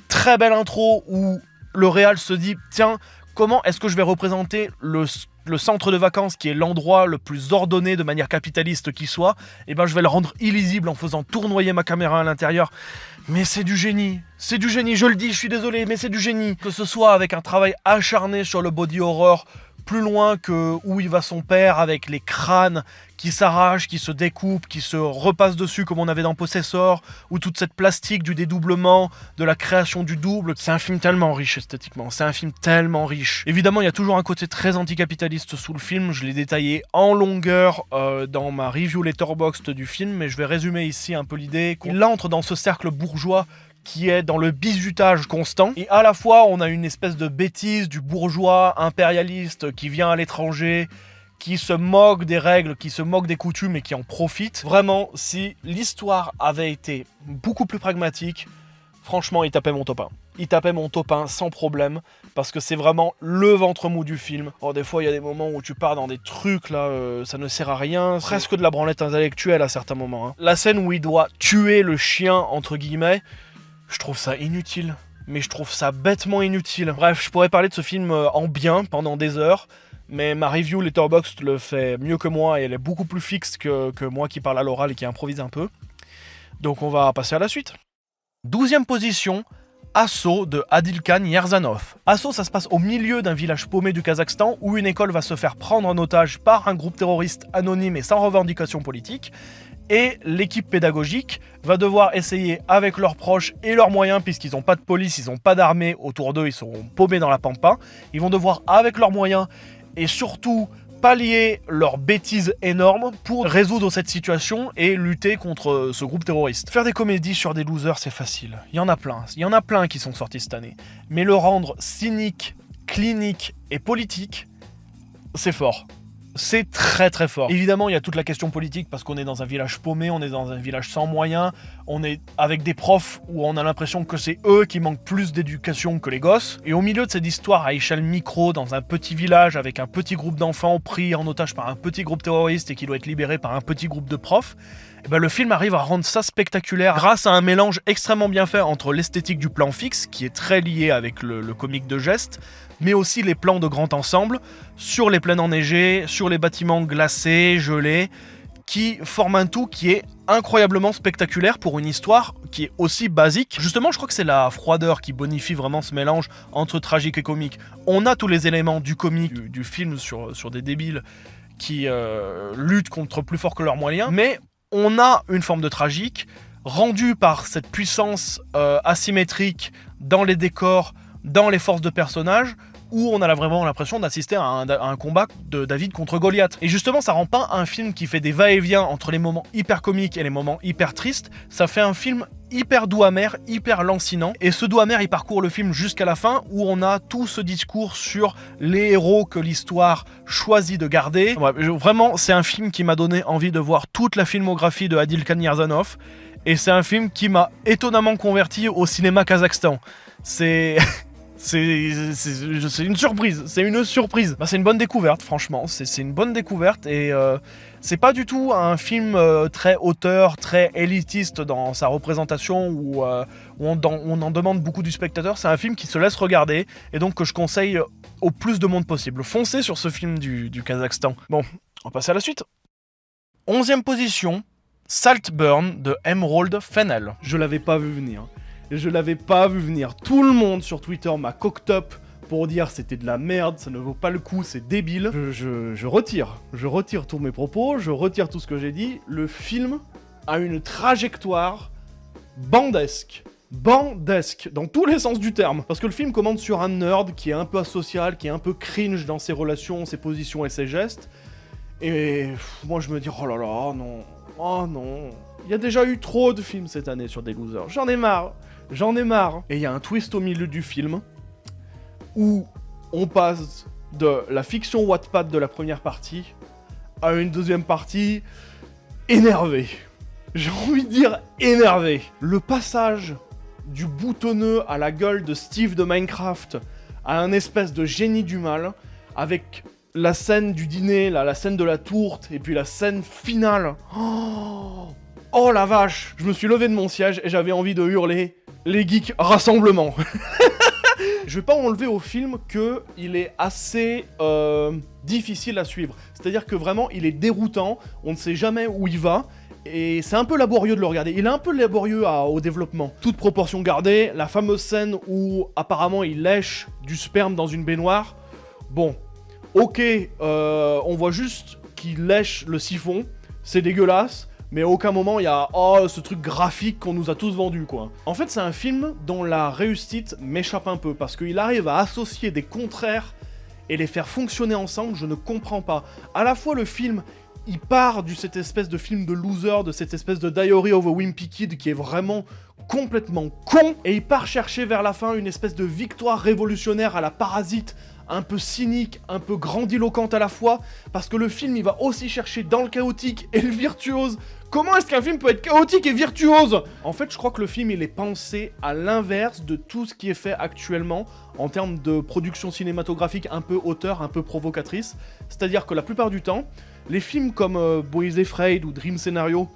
très belle intro où le réal se dit « Tiens, comment est-ce que je vais représenter le centre de vacances qui est l'endroit le plus ordonné de manière capitaliste qui soit, et ben je vais le rendre illisible en faisant tournoyer ma caméra à l'intérieur. Mais c'est du génie, je le dis, je suis désolé, mais c'est du génie. Que ce soit avec un travail acharné sur le body horror, plus loin que où il va son père, avec les crânes qui s'arrachent, qui se découpent, qui se repassent dessus comme on avait dans Possessor, ou toute cette plastique du dédoublement, de la création du double. C'est un film tellement riche esthétiquement, c'est un film tellement riche. Évidemment, il y a toujours un côté très anticapitaliste sous le film, je l'ai détaillé en longueur dans ma review Letterboxd du film, mais je vais résumer ici un peu l'idée. Il entre dans ce cercle bourgeois qui est dans le bizutage constant, et à la fois on a une espèce de bêtise du bourgeois impérialiste qui vient à l'étranger, qui se moque des règles, qui se moque des coutumes et qui en profite. Vraiment, si l'histoire avait été beaucoup plus pragmatique, franchement il tapait mon top 1. Il tapait mon top 1 sans problème, parce que c'est vraiment le ventre mou du film. Alors des fois il y a des moments où tu pars dans des trucs là, ça ne sert à rien, presque de la branlette intellectuelle à certains moments, hein. La scène où il doit tuer le chien, entre guillemets, je trouve ça inutile, mais je trouve ça bêtement inutile. Bref, je pourrais parler de ce film en bien pendant des heures, mais ma review Letterboxd le fait mieux que moi et elle est beaucoup plus fixe que moi qui parle à l'oral et qui improvise un peu. Donc on va passer à la suite. 12e position, Assaut de Adilkhan Yerzanov. Assaut, ça se passe au milieu d'un village paumé du Kazakhstan où une école va se faire prendre en otage par un groupe terroriste anonyme et sans revendication politique. Et l'équipe pédagogique va devoir essayer avec leurs proches et leurs moyens, puisqu'ils n'ont pas de police, ils n'ont pas d'armée autour d'eux, ils seront paumés dans la pampa. Ils vont devoir, avec leurs moyens et surtout pallier leurs bêtises énormes pour résoudre cette situation et lutter contre ce groupe terroriste. Faire des comédies sur des losers, c'est facile. Il y en a plein qui sont sortis cette année. Mais le rendre cynique, clinique et politique, c'est fort. C'est très très fort. Évidemment, il y a toute la question politique parce qu'on est dans un village paumé, on est dans un village sans moyens, on est avec des profs où on a l'impression que c'est eux qui manquent plus d'éducation que les gosses. Et au milieu de cette histoire à échelle micro, dans un petit village avec un petit groupe d'enfants pris en otage par un petit groupe terroriste et qui doit être libéré par un petit groupe de profs, et ben le film arrive à rendre ça spectaculaire grâce à un mélange extrêmement bien fait entre l'esthétique du plan fixe, qui est très lié avec le comique de geste, mais aussi les plans de grand ensemble, sur les plaines enneigées, sur les bâtiments glacés, gelés, qui forment un tout qui est incroyablement spectaculaire pour une histoire qui est aussi basique. Justement, je crois que c'est la froideur qui bonifie vraiment ce mélange entre tragique et comique. On a tous les éléments du comique, du film sur des débiles qui luttent contre plus fort que leurs moyens, mais on a une forme de tragique rendue par cette puissance asymétrique dans les décors, dans les forces de personnages, où on a vraiment l'impression d'assister à un combat de David contre Goliath. Et justement, ça rend pas un film qui fait des va-et-vient entre les moments hyper comiques et les moments hyper tristes, ça fait un film hyper doux amer, hyper lancinant, et ce doux amer il parcourt le film jusqu'à la fin où on a tout ce discours sur les héros que l'histoire choisit de garder. Bref, vraiment, c'est un film qui m'a donné envie de voir toute la filmographie de Adilkhan Yerzanov, et c'est un film qui m'a étonnamment converti au cinéma kazakhstan. C'est une surprise, c'est une surprise. Bah, c'est une bonne découverte, franchement, c'est une bonne découverte et c'est pas du tout un film très auteur, très élitiste dans sa représentation où on en demande beaucoup du spectateur. C'est un film qui se laisse regarder et donc que je conseille au plus de monde possible. Foncez sur ce film du Kazakhstan. Bon, on va passer à la suite. 11e position, Saltburn de Emerald Fennell. Je l'avais pas vu venir. Je l'avais pas vu venir. Tout le monde sur Twitter m'a cocked up pour dire c'était de la merde, ça ne vaut pas le coup, c'est débile. Je retire tous mes propos, je retire tout ce que j'ai dit. Le film a une trajectoire bandesque, dans tous les sens du terme. Parce que le film commande sur un nerd qui est un peu asocial, qui est un peu cringe dans ses relations, ses positions et ses gestes. Et moi je me dis, oh là là, oh non. Il y a déjà eu trop de films cette année sur des losers, j'en ai marre. Et il y a un twist au milieu du film où on passe de la fiction Wattpad de la première partie à une deuxième partie énervée. J'ai envie de dire énervé. Le passage du boutonneux à la gueule de Steve de Minecraft à un espèce de génie du mal, avec la scène du dîner, la scène de la tourte, et puis la scène finale. Oh la vache! Je me suis levé de mon siège et j'avais envie de hurler « Les geeks, rassemblement !» Je vais pas enlever au film qu'il est assez difficile à suivre. C'est-à-dire que vraiment, il est déroutant, on ne sait jamais où il va, et c'est un peu laborieux de le regarder. Il est un peu laborieux au développement. Toute proportion gardée, la fameuse scène où apparemment il lèche du sperme dans une baignoire. Bon, ok, on voit juste qu'il lèche le siphon, c'est dégueulasse, mais à aucun moment il y a ce truc graphique qu'on nous a tous vendu, quoi. En fait, c'est un film dont la réussite m'échappe un peu, parce qu'il arrive à associer des contraires et les faire fonctionner ensemble, je ne comprends pas. À la fois, le film, il part de cette espèce de film de loser, de cette espèce de Diary of a Wimpy Kid qui est vraiment complètement con, et il part chercher vers la fin une espèce de victoire révolutionnaire à la Parasite, un peu cynique, un peu grandiloquente à la fois, parce que le film, il va aussi chercher dans le chaotique et le virtuose. Comment est-ce qu'un film peut être chaotique et virtuose? En fait, je crois que le film, il est pensé à l'inverse de tout ce qui est fait actuellement en termes de production cinématographique un peu auteur, un peu provocatrice. C'est-à-dire que la plupart du temps, les films comme Boys Afraid ou Dream Scenario,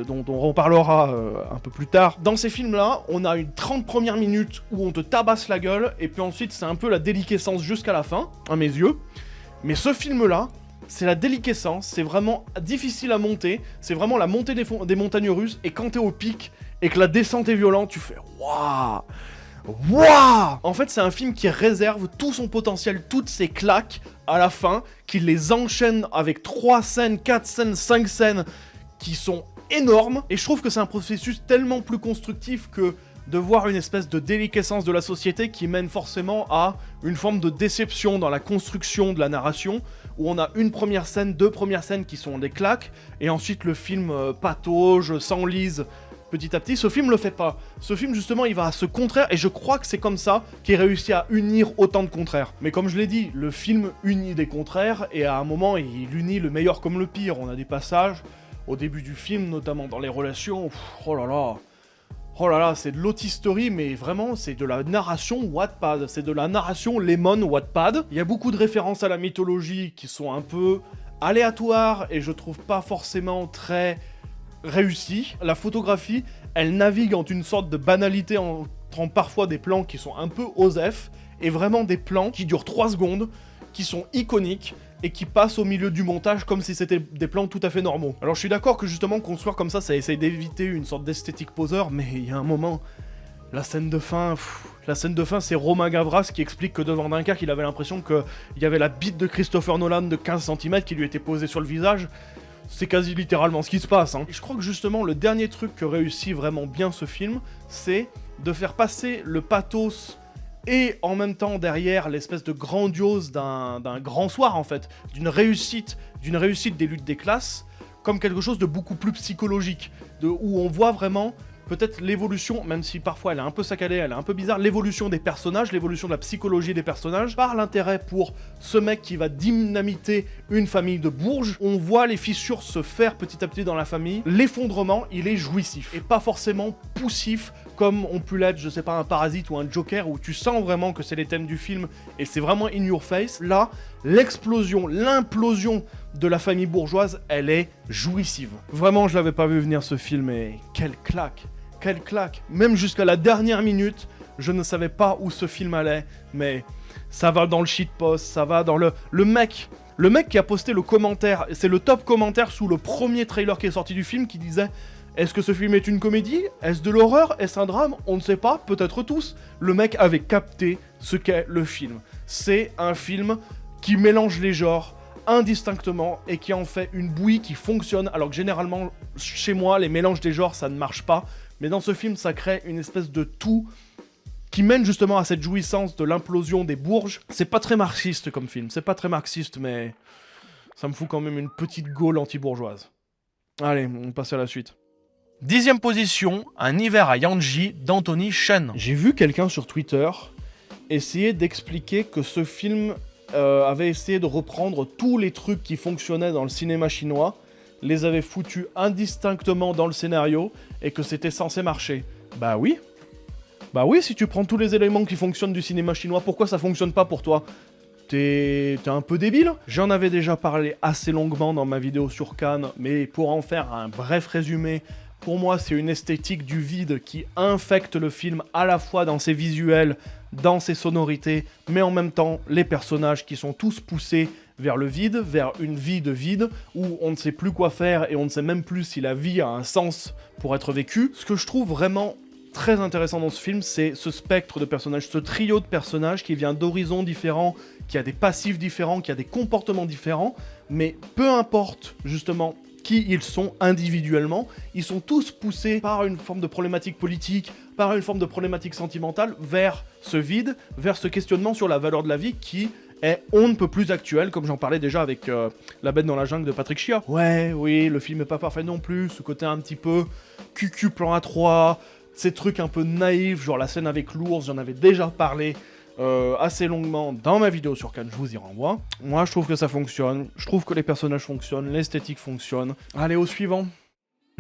dont on reparlera un peu plus tard. Dans ces films-là, on a une 30 premières minutes où on te tabasse la gueule, et puis ensuite c'est un peu la déliquescence jusqu'à la fin, à mes yeux. Mais ce film-là, c'est la déliquescence, c'est vraiment difficile à monter, c'est vraiment la montée des montagnes russes, et quand t'es au pic, et que la descente est violente, tu fais « Waouh !» waouh! En fait, c'est un film qui réserve tout son potentiel, toutes ses claques à la fin, qui les enchaîne avec 3 scènes, 4 scènes, 5 scènes qui sont énormes. Et je trouve que c'est un processus tellement plus constructif que de voir une espèce de déliquescence de la société qui mène forcément à une forme de déception dans la construction de la narration, où on a une première scène, 2 premières scènes qui sont des claques, et ensuite le film patauge, s'enlise petit à petit. Ce film le fait pas. Ce film, justement, il va à ce contraire, et je crois que c'est comme ça qu'il réussit à unir autant de contraires. Mais comme je l'ai dit, le film unit des contraires, et à un moment, il unit le meilleur comme le pire. On a des passages, au début du film, notamment dans les relations, oh là là, c'est de l'autisterie, mais vraiment, c'est de la narration Wattpad. C'est de la narration Lemon Wattpad. Il y a beaucoup de références à la mythologie qui sont un peu aléatoires, et je trouve pas forcément très réussie. La photographie, elle navigue entre une sorte de banalité entre parfois des plans qui sont un peu osef et vraiment des plans qui durent 3 secondes, qui sont iconiques et qui passent au milieu du montage comme si c'était des plans tout à fait normaux. Alors je suis d'accord que justement construire comme ça essaye d'éviter une sorte d'esthétique poseur, mais il y a un moment, la scène de fin, c'est Romain Gavras qui explique que devant Dunkerque, il avait l'impression qu'il y avait la bite de Christopher Nolan de 15 cm qui lui était posée sur le visage. C'est quasi littéralement ce qui se passe, hein. Et je crois que justement, le dernier truc que réussit vraiment bien ce film, c'est de faire passer le pathos et en même temps derrière l'espèce de grandiose d'un grand soir en fait, d'une réussite des luttes des classes, comme quelque chose de beaucoup plus psychologique, où on voit vraiment peut-être l'évolution, même si parfois elle est un peu saccadée, elle est un peu bizarre, l'évolution des personnages, l'évolution de la psychologie des personnages, par l'intérêt pour ce mec qui va dynamiter une famille de Bourges. On voit les fissures se faire petit à petit dans la famille. L'effondrement, il est jouissif, et pas forcément poussif, comme on peut l'être, je sais pas, un Parasite ou un Joker, où tu sens vraiment que c'est les thèmes du film, et c'est vraiment in your face. Là, l'explosion, l'implosion de la famille bourgeoise, elle est jouissive. Vraiment, je l'avais pas vu venir ce film, et quelle claque! Quelle claque! Même jusqu'à la dernière minute, je ne savais pas où ce film allait, mais ça va dans le shitpost, ça va dans le mec qui a posté le commentaire, c'est le top commentaire sous le premier trailer qui est sorti du film, qui disait: est-ce que ce film est une comédie? Est-ce de l'horreur? Est-ce un drame? On ne sait pas, peut-être tous. Le mec avait capté ce qu'est le film. C'est un film qui mélange les genres indistinctement et qui en fait une bouillie qui fonctionne, alors que généralement, chez moi, les mélanges des genres, ça ne marche pas. Mais dans ce film, ça crée une espèce de tout qui mène justement à cette jouissance de l'implosion des Bourges. C'est pas très marxiste comme film, c'est pas très marxiste, mais ça me fout quand même une petite gaule anti-bourgeoise. Allez, on passe à la suite. 10e position, Un hiver à Yanji d'Anthony Chen. J'ai vu quelqu'un sur Twitter essayer d'expliquer que ce film avait essayé de reprendre tous les trucs qui fonctionnaient dans le cinéma chinois, les avait foutus indistinctement dans le scénario, et que c'était censé marcher. Bah oui, si tu prends tous les éléments qui fonctionnent du cinéma chinois, pourquoi ça fonctionne pas pour toi? T'es un peu débile? J'en avais déjà parlé assez longuement dans ma vidéo sur Cannes, mais pour en faire un bref résumé, pour moi c'est une esthétique du vide qui infecte le film à la fois dans ses visuels, dans ses sonorités, mais en même temps les personnages qui sont tous poussés vers le vide, vers une vie de vide, où on ne sait plus quoi faire et on ne sait même plus si la vie a un sens pour être vécue. Ce que je trouve vraiment très intéressant dans ce film, c'est ce spectre de personnages, ce trio de personnages qui vient d'horizons différents, qui a des passifs différents, qui a des comportements différents, mais peu importe justement qui ils sont individuellement, ils sont tous poussés par une forme de problématique politique, par une forme de problématique sentimentale, vers ce vide, vers ce questionnement sur la valeur de la vie qui est on ne peut plus actuel, comme j'en parlais déjà avec La Bête dans la jungle de Patrick Chia. Ouais, oui, le film est pas parfait non plus, ce côté un petit peu cucu plan A3, ces trucs un peu naïfs, genre la scène avec l'ours, j'en avais déjà parlé assez longuement dans ma vidéo sur Cannes, je vous y renvoie. Moi, je trouve que ça fonctionne, je trouve que les personnages fonctionnent, l'esthétique fonctionne. Allez, au suivant.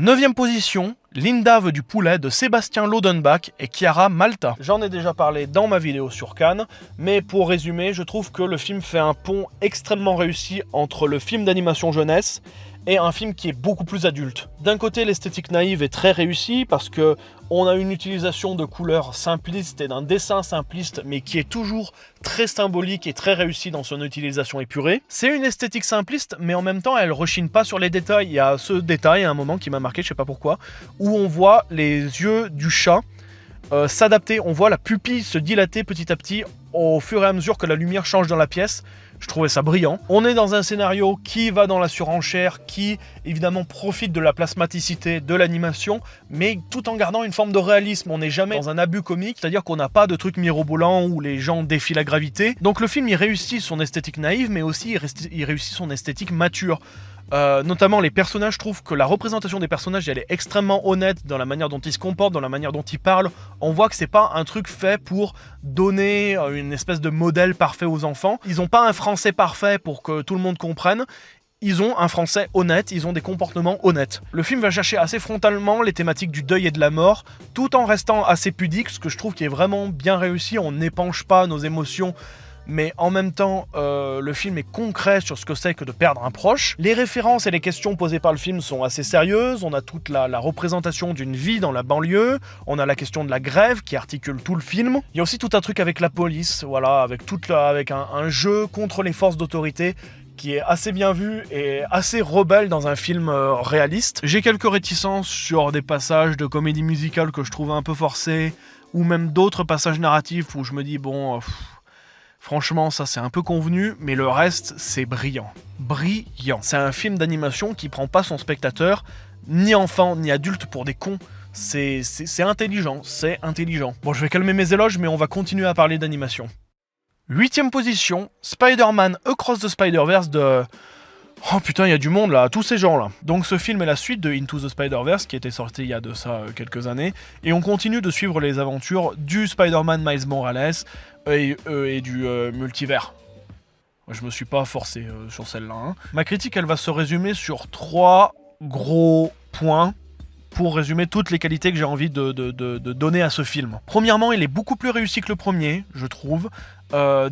9e position, Linda veut du poulet de Sébastien Lodenbach et Chiara Malta. J'en ai déjà parlé dans ma vidéo sur Cannes, mais pour résumer, je trouve que le film fait un pont extrêmement réussi entre le film d'animation jeunesse et un film qui est beaucoup plus adulte. D'un côté, l'esthétique naïve est très réussie parce que on a une utilisation de couleurs simplistes et d'un dessin simpliste, mais qui est toujours très symbolique et très réussi dans son utilisation épurée. C'est une esthétique simpliste, mais en même temps, elle rechigne pas sur les détails. Il y a ce détail à un moment qui m'a marqué, je sais pas pourquoi, où on voit les yeux du chat s'adapter. On voit la pupille se dilater petit à petit au fur et à mesure que la lumière change dans la pièce. Je trouvais ça brillant. On est dans un scénario qui va dans la surenchère, qui évidemment profite de la plasmaticité de l'animation, mais tout en gardant une forme de réalisme. On n'est jamais dans un abus comique, c'est-à-dire qu'on n'a pas de trucs mirobolants où les gens défient la gravité. Donc le film, il réussit son esthétique naïve, mais aussi il réussit son esthétique mature. Notamment les personnages, je trouve que la représentation des personnages elle est extrêmement honnête dans la manière dont ils se comportent, dans la manière dont ils parlent. On voit que c'est pas un truc fait pour donner une espèce de modèle parfait aux enfants. Ils ont pas un français parfait pour que tout le monde comprenne. Ils ont un français honnête, ils ont des comportements honnêtes. Le film va chercher assez frontalement les thématiques du deuil et de la mort, tout en restant assez pudique, ce que je trouve qui est vraiment bien réussi. On n'épanche pas nos émotions, mais en même temps, le film est concret sur ce que c'est que de perdre un proche. Les références et les questions posées par le film sont assez sérieuses. On a toute la représentation d'une vie dans la banlieue. On a la question de la grève qui articule tout le film. Il y a aussi tout un truc avec la police, voilà, avec un jeu contre les forces d'autorité qui est assez bien vu et assez rebelle dans un film réaliste. J'ai quelques réticences sur des passages de comédie musicale que je trouve un peu forcés, ou même d'autres passages narratifs où je me dis, bon... franchement, ça c'est un peu convenu, mais le reste, c'est brillant. Brillant. C'est un film d'animation qui prend pas son spectateur, ni enfant, ni adulte, pour des cons. C'est intelligent, c'est intelligent. Bon, je vais calmer mes éloges, mais on va continuer à parler d'animation. 8ème position, Spider-Man Across the Spider-Verse de... Oh putain, il y a du monde là, tous ces gens là. Donc ce film est la suite de Into the Spider-Verse qui était sorti il y a de ça quelques années. Et on continue de suivre les aventures du Spider-Man Miles Morales et du multivers. Je me suis pas forcé sur celle-là. Hein. Ma critique, elle va se résumer sur 3 gros points pour résumer toutes les qualités que j'ai envie de donner à ce film. Premièrement, il est beaucoup plus réussi que le premier, je trouve.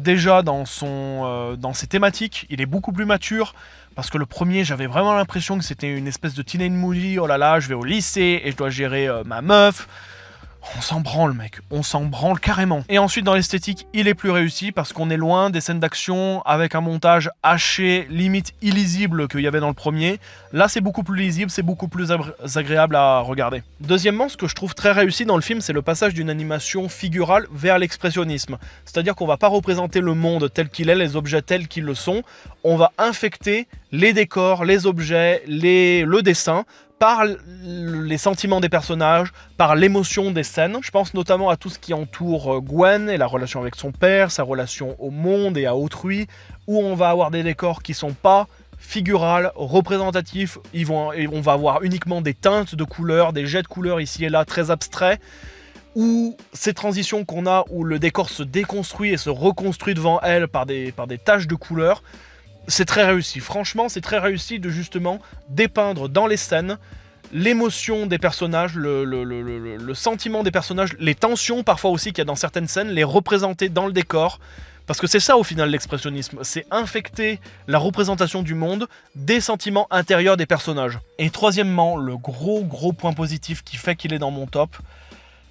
Déjà, dans ses thématiques, il est beaucoup plus mature. Parce que le premier, j'avais vraiment l'impression que c'était une espèce de teenage movie. Oh là là, je vais au lycée et je dois gérer ma meuf. On s'en branle, mec. On s'en branle carrément. Et ensuite, dans l'esthétique, il est plus réussi parce qu'on est loin des scènes d'action avec un montage haché, limite illisible qu'il y avait dans le premier. Là, c'est beaucoup plus lisible, c'est beaucoup plus agréable à regarder. Deuxièmement, ce que je trouve très réussi dans le film, c'est le passage d'une animation figurale vers l'expressionnisme. C'est-à-dire qu'on va pas représenter le monde tel qu'il est, les objets tels qu'ils le sont. On va infecter les décors, les objets, le dessin par les sentiments des personnages, par l'émotion des scènes. Je pense notamment à tout ce qui entoure Gwen et la relation avec son père, sa relation au monde et à autrui, où on va avoir des décors qui sont pas figurales, représentatifs, et on va avoir uniquement des teintes de couleurs, des jets de couleurs ici et là, très abstraits, où ces transitions qu'on a, où le décor se déconstruit et se reconstruit devant elle par des taches de couleurs, c'est très réussi. Franchement, c'est très réussi de justement dépeindre dans les scènes l'émotion des personnages, le sentiment des personnages, les tensions parfois aussi qu'il y a dans certaines scènes, les représenter dans le décor. Parce que c'est ça au final l'expressionnisme, c'est infecter la représentation du monde des sentiments intérieurs des personnages. Et troisièmement, le gros point positif qui fait qu'il est dans mon top,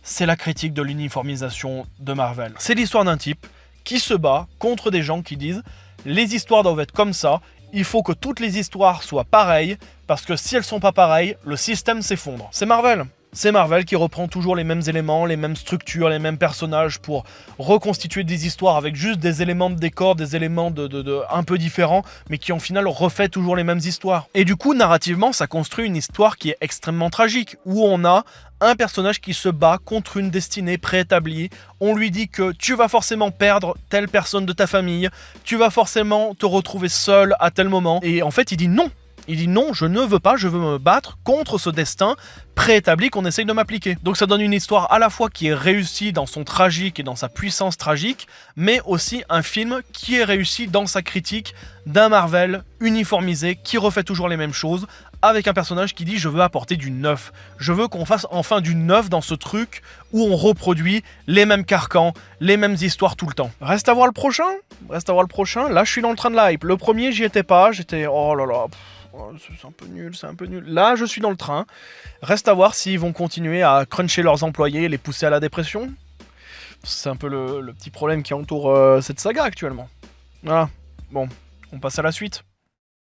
c'est la critique de l'uniformisation de Marvel. C'est l'histoire d'un type qui se bat contre des gens qui disent les histoires doivent être comme ça, il faut que toutes les histoires soient pareilles, parce que si elles sont pas pareilles, le système s'effondre. C'est Marvel. C'est Marvel qui reprend toujours les mêmes éléments, les mêmes structures, les mêmes personnages pour reconstituer des histoires avec juste des éléments de décor, des éléments un peu différents, mais qui en final refait toujours les mêmes histoires. Et du coup, narrativement, ça construit une histoire qui est extrêmement tragique, où on a un personnage qui se bat contre une destinée préétablie. On lui dit que tu vas forcément perdre telle personne de ta famille, tu vas forcément te retrouver seul à tel moment. Et en fait, il dit non. Il dit non, je ne veux pas, je veux me battre contre ce destin préétabli qu'on essaye de m'appliquer. Donc ça donne une histoire à la fois qui est réussie dans son tragique et dans sa puissance tragique, mais aussi un film qui est réussi dans sa critique d'un Marvel uniformisé qui refait toujours les mêmes choses, avec un personnage qui dit je veux apporter du neuf. Je veux qu'on fasse enfin du neuf dans ce truc où on reproduit les mêmes carcans, les mêmes histoires tout le temps. Reste à voir le prochain. Là je suis dans le train de la hype. Le premier j'y étais pas, j'étais oh là là... c'est un peu nul. Là, je suis dans le train. Reste à voir s'ils vont continuer à cruncher leurs employés et les pousser à la dépression. C'est un peu le petit problème qui entoure cette saga actuellement. Voilà. Bon, on passe à la suite.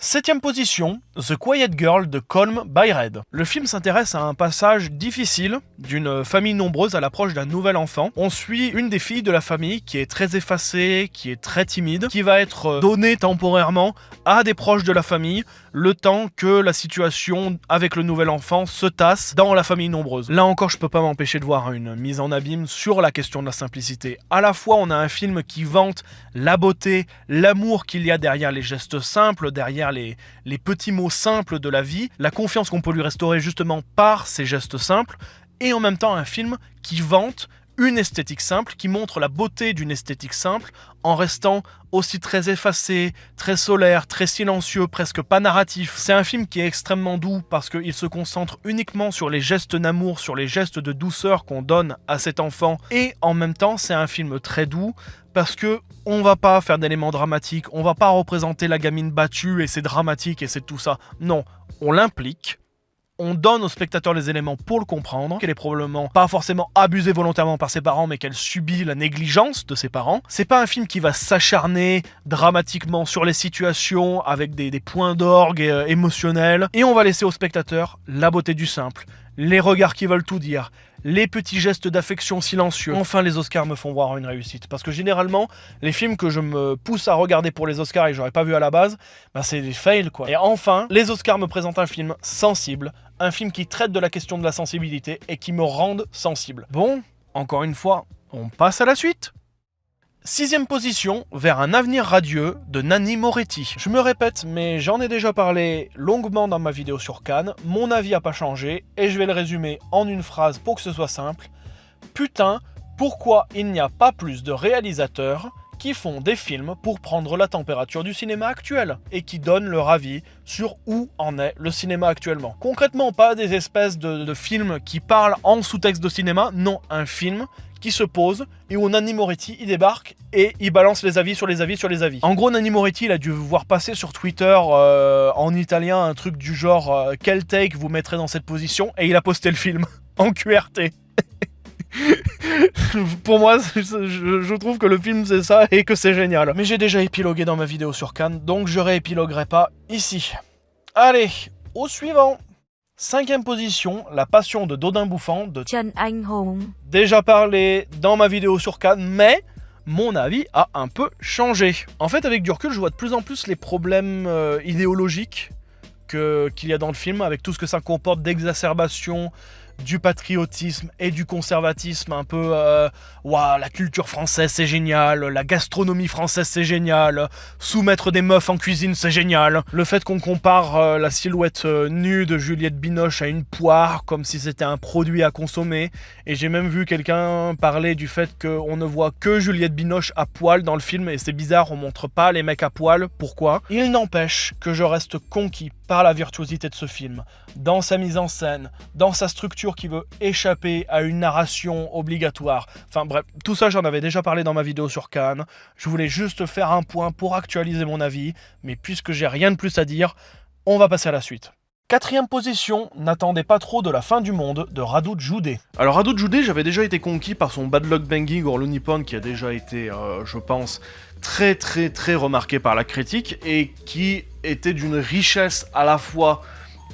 7ème position, The Quiet Girl de Colm Byred. Le film s'intéresse à un passage difficile d'une famille nombreuse à l'approche d'un nouvel enfant. On suit une des filles de la famille qui est très effacée, qui est très timide, qui va être donnée temporairement à des proches de la famille, le temps que la situation avec le nouvel enfant se tasse dans la famille nombreuse. Là encore, je peux pas m'empêcher de voir une mise en abîme sur la question de la simplicité. À la fois, on a un film qui vante la beauté, l'amour qu'il y a derrière les gestes simples, derrière les petits mots simples de la vie, la confiance qu'on peut lui restaurer justement par ces gestes simples, et en même temps un film qui vante une esthétique simple, qui montre la beauté d'une esthétique simple, en restant aussi très effacé, très solaire, très silencieux, presque pas narratif. C'est un film qui est extrêmement doux parce qu'il se concentre uniquement sur les gestes d'amour, sur les gestes de douceur qu'on donne à cet enfant, et en même temps c'est un film très doux parce que on va pas faire d'éléments dramatiques, on va pas représenter la gamine battue et c'est dramatique et c'est tout ça. Non, on l'implique. On donne au spectateur les éléments pour le comprendre, qu'elle est probablement pas forcément abusée volontairement par ses parents, mais qu'elle subit la négligence de ses parents. C'est pas un film qui va s'acharner dramatiquement sur les situations avec des points d'orgue émotionnels. Et on va laisser au spectateur la beauté du simple, les regards qui veulent tout dire, les petits gestes d'affection silencieux. Enfin, les Oscars me font voir une réussite. Parce que généralement, les films que je me pousse à regarder pour les Oscars et que j'aurais pas vu à la base, bah c'est des fails quoi. Et enfin, les Oscars me présentent un film sensible, un film qui traite de la question de la sensibilité et qui me rende sensible. Bon, encore une fois, on passe à la suite. 6ème position, Vers un avenir radieux de Nanni Moretti. Je me répète, mais j'en ai déjà parlé longuement dans ma vidéo sur Cannes, mon avis a pas changé, et je vais le résumer en une phrase pour que ce soit simple. Putain, pourquoi il n'y a pas plus de réalisateurs qui font des films pour prendre la température du cinéma actuel et qui donnent leur avis sur où en est le cinéma actuellement. Concrètement, pas des espèces de films qui parlent en sous-texte de cinéma, non, un film qui se pose et où Nanni Moretti il débarque et il balance les avis sur les avis sur les avis. En gros, Nanni Moretti il a dû voir passer sur Twitter en italien un truc du genre quel take vous mettrez dans cette position, et il a posté le film en QRT. Pour moi, je trouve que le film c'est ça et que c'est génial. Mais j'ai déjà épilogué dans ma vidéo sur Cannes, donc je réépiloguerai pas ici. Allez, au suivant. 5ème position, La Passion de Dodin Bouffant de Trần Anh Hùng. Déjà parlé dans ma vidéo sur Cannes, mais mon avis a un peu changé. En fait, avec du recul, je vois de plus en plus les problèmes idéologiques qu'il y a dans le film, avec tout ce que ça comporte d'exacerbation, du patriotisme et du conservatisme, un peu ouah, la culture française c'est génial, la gastronomie française c'est génial, soumettre des meufs en cuisine c'est génial, le fait qu'on compare la silhouette nue de Juliette Binoche à une poire comme si c'était un produit à consommer, et j'ai même vu quelqu'un parler du fait qu'on ne voit que Juliette Binoche à poil dans le film et c'est bizarre, on montre pas les mecs à poil, pourquoi? Il n'empêche que je reste conquis par la virtuosité de ce film, dans sa mise en scène, dans sa structure qui veut échapper à une narration obligatoire. Enfin bref, tout ça j'en avais déjà parlé dans ma vidéo sur Cannes, je voulais juste faire un point pour actualiser mon avis, mais puisque j'ai rien de plus à dire, on va passer à la suite. 4ème position, N'attendez pas trop de la fin du monde de Radu Jude. Alors Radu Jude, j'avais déjà été conquis par son Bad Luck Banging or Looney qui a déjà été, je pense, très remarqué par la critique et qui était d'une richesse à la fois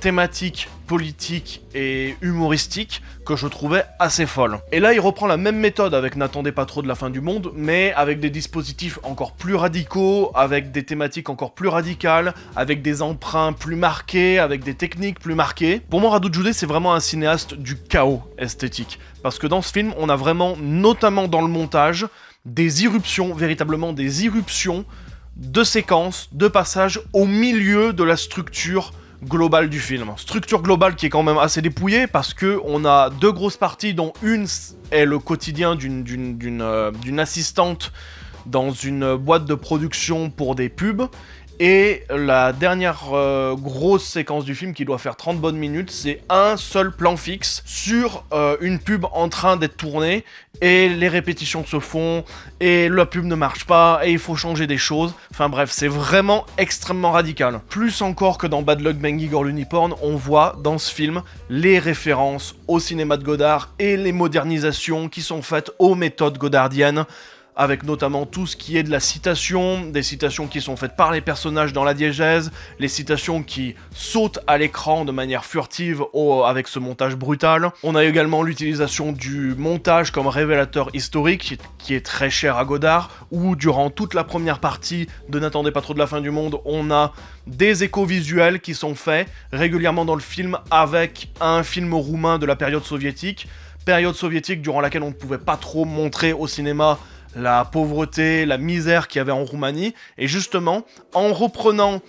thématique, politique et humoristique que je trouvais assez folle. Et là, il reprend la même méthode avec N'attendez pas trop de la fin du monde, mais avec des dispositifs encore plus radicaux, avec des thématiques encore plus radicales, avec des emprunts plus marqués, avec des techniques plus marquées. Pour moi, Radu Jude, c'est vraiment un cinéaste du chaos esthétique. Parce que dans ce film, on a vraiment, notamment dans le montage, des irruptions, véritablement des irruptions de séquences, de passages au milieu de la structure globale du film. Structure globale qui est quand même assez dépouillée parce que on a deux grosses parties dont une est le quotidien d'une assistante dans une boîte de production pour des pubs. Et la dernière grosse séquence du film qui doit faire 30 bonnes minutes, c'est un seul plan fixe sur une pub en train d'être tournée et les répétitions se font et la pub ne marche pas et il faut changer des choses. Enfin bref, c'est vraiment extrêmement radical. Plus encore que dans Bad Luck Banging or Looney Porn, on voit dans ce film les références au cinéma de Godard et les modernisations qui sont faites aux méthodes godardiennes. avec notamment tout ce qui est de la citation, des citations qui sont faites par les personnages dans la diégèse, les citations qui sautent à l'écran de manière furtive avec ce montage brutal. On a également l'utilisation du montage comme révélateur historique, qui est très cher à Godard, où durant toute la première partie de N'attendez pas trop de la fin du monde, on a des échos visuels qui sont faits régulièrement dans le film avec un film roumain de la période soviétique durant laquelle on ne pouvait pas trop montrer au cinéma la pauvreté, la misère qu'il y avait en Roumanie, et justement, en reprenant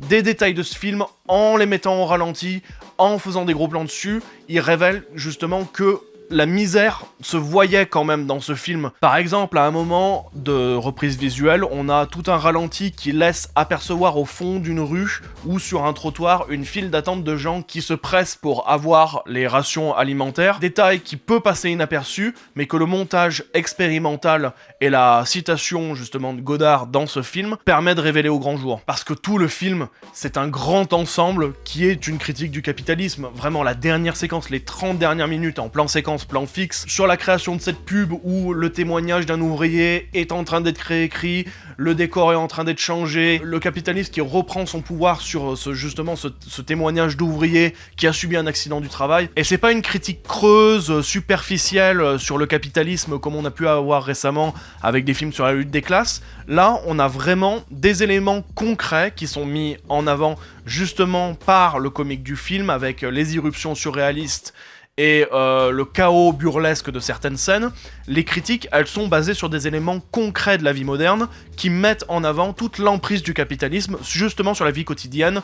des détails de ce film, en les mettant au ralenti, en faisant des gros plans dessus, il révèle justement que la misère se voyait quand même dans ce film. Par exemple, à un moment de reprise visuelle, on a tout un ralenti qui laisse apercevoir au fond d'une rue ou sur un trottoir une file d'attente de gens qui se pressent pour avoir les rations alimentaires. Détail qui peut passer inaperçu, mais que le montage expérimental et la citation justement de Godard dans ce film permet de révéler au grand jour. Parce que tout le film, c'est un grand ensemble qui est une critique du capitalisme. Vraiment, la dernière séquence, les 30 dernières minutes en plan séquence, plan fixe, sur la création de cette pub où le témoignage d'un ouvrier est en train d'être réécrit, le décor est en train d'être changé, le capitaliste qui reprend son pouvoir sur ce témoignage d'ouvrier qui a subi un accident du travail. Et c'est pas une critique creuse, superficielle sur le capitalisme comme on a pu avoir récemment avec des films sur la lutte des classes. Là, on a vraiment des éléments concrets qui sont mis en avant justement par le comique du film avec les irruptions surréalistes et le chaos burlesque de certaines scènes. Les critiques, elles sont basées sur des éléments concrets de la vie moderne qui mettent en avant toute l'emprise du capitalisme, justement sur la vie quotidienne